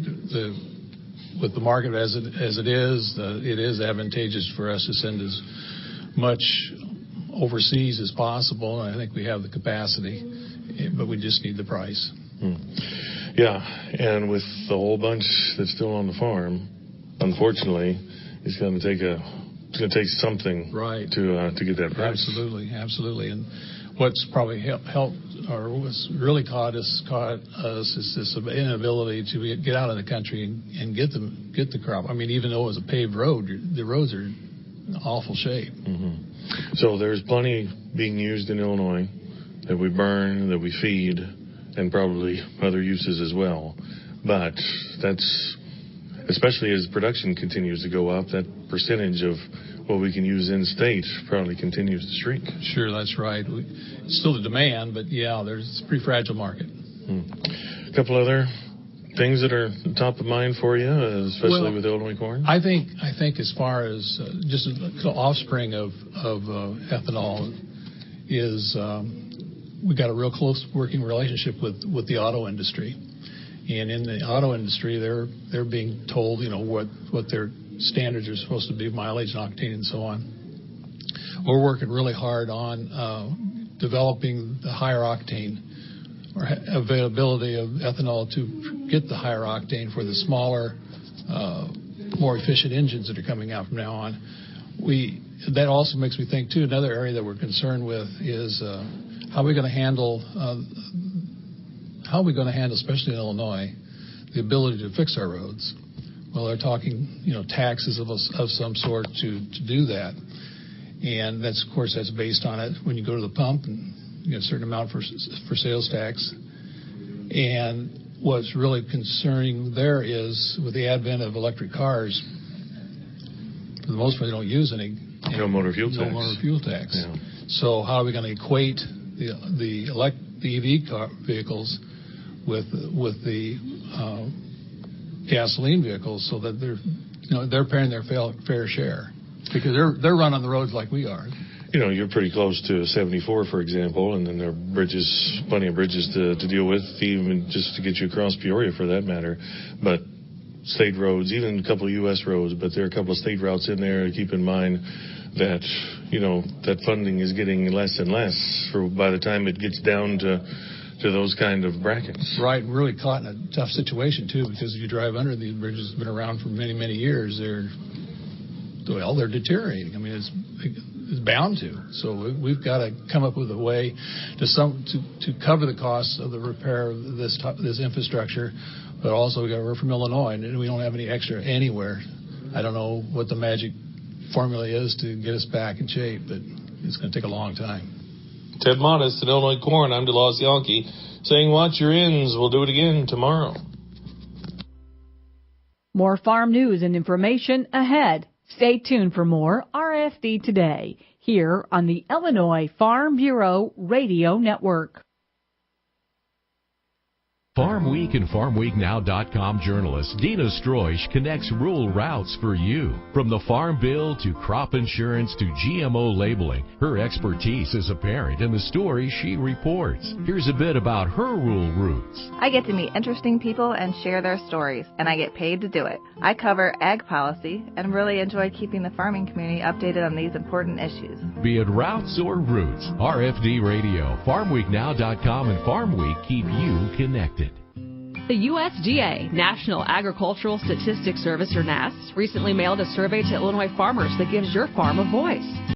With the market as it is advantageous for us to send as much overseas as possible, and I think we have the capacity, but we just need the price. Yeah, and with the whole bunch that's still on the farm, unfortunately, it's going to take something to get that price. Absolutely. And what's probably helped, or what's really caught us is this inability to get out of the country and get the crop. I mean, even though it was a paved road, the roads are in awful shape. So there's plenty being used in Illinois that we burn, that we feed, and probably other uses as well. But that's, especially as production continues to go up, that percentage of what we can use in-state probably continues to shrink. Sure, that's right. It's still the demand, but yeah, it's a pretty fragile market. A couple other things that are top of mind for you, especially with Illinois corn? I think as far as just the offspring of ethanol is we got a real close working relationship with the auto industry. And in the auto industry, they're being told, what their standards are supposed to be, mileage and octane and so on. We're working really hard on developing the higher octane or availability of ethanol to get the higher octane for the smaller, more efficient engines that are coming out from now on. That also makes me think, too, another area that we're concerned with is how are we going to handle, especially in Illinois, the ability to fix our roads. Well, they're talking, taxes of some sort to do that. And that's, of course, that's based on it when you go to the pump and you get a certain amount for sales tax. And what's really concerning there is with the advent of electric cars, for the most part, they don't use any motor fuel tax. Yeah. So how are we going to equate the EV vehicles with the gasoline vehicles so that they're paying their fair share, because they're running on the roads like we are. You're pretty close to 74, for example, and then there are plenty of bridges to deal with, even just to get you across Peoria for that matter. But state roads, even a couple of U.S. roads, but there are a couple of state routes in there to keep in mind that, that funding is getting less and less by the time it gets down to those kind of brackets. Right, really caught in a tough situation, too, because if you drive under these bridges, have been around for many, many years, they're deteriorating. I mean, is bound to. So we've got to come up with a way to cover the costs of the repair of this infrastructure, but also we're from Illinois, and we don't have any extra anywhere. I don't know what the magic formula is to get us back in shape, but it's going to take a long time. Ted Modest at Illinois Corn. I'm DeLaws Yankee saying watch your ends. We'll do it again tomorrow. More farm news and information ahead. Stay tuned for more RFD Today here on the Illinois Farm Bureau Radio Network. Farm Week and FarmWeekNow.com journalist Dina Stroish connects rural routes for you. From the Farm Bill to crop insurance to GMO labeling, her expertise is apparent in the stories she reports. Here's a bit about her rural routes. I get to meet interesting people and share their stories, and I get paid to do it. I cover ag policy and really enjoy keeping the farming community updated on these important issues. Be it routes or roots, RFD Radio, FarmWeekNow.com, and Farm Week keep you connected. The USDA, National Agricultural Statistics Service, or NASS, recently mailed a survey to Illinois farmers that gives your farm a voice.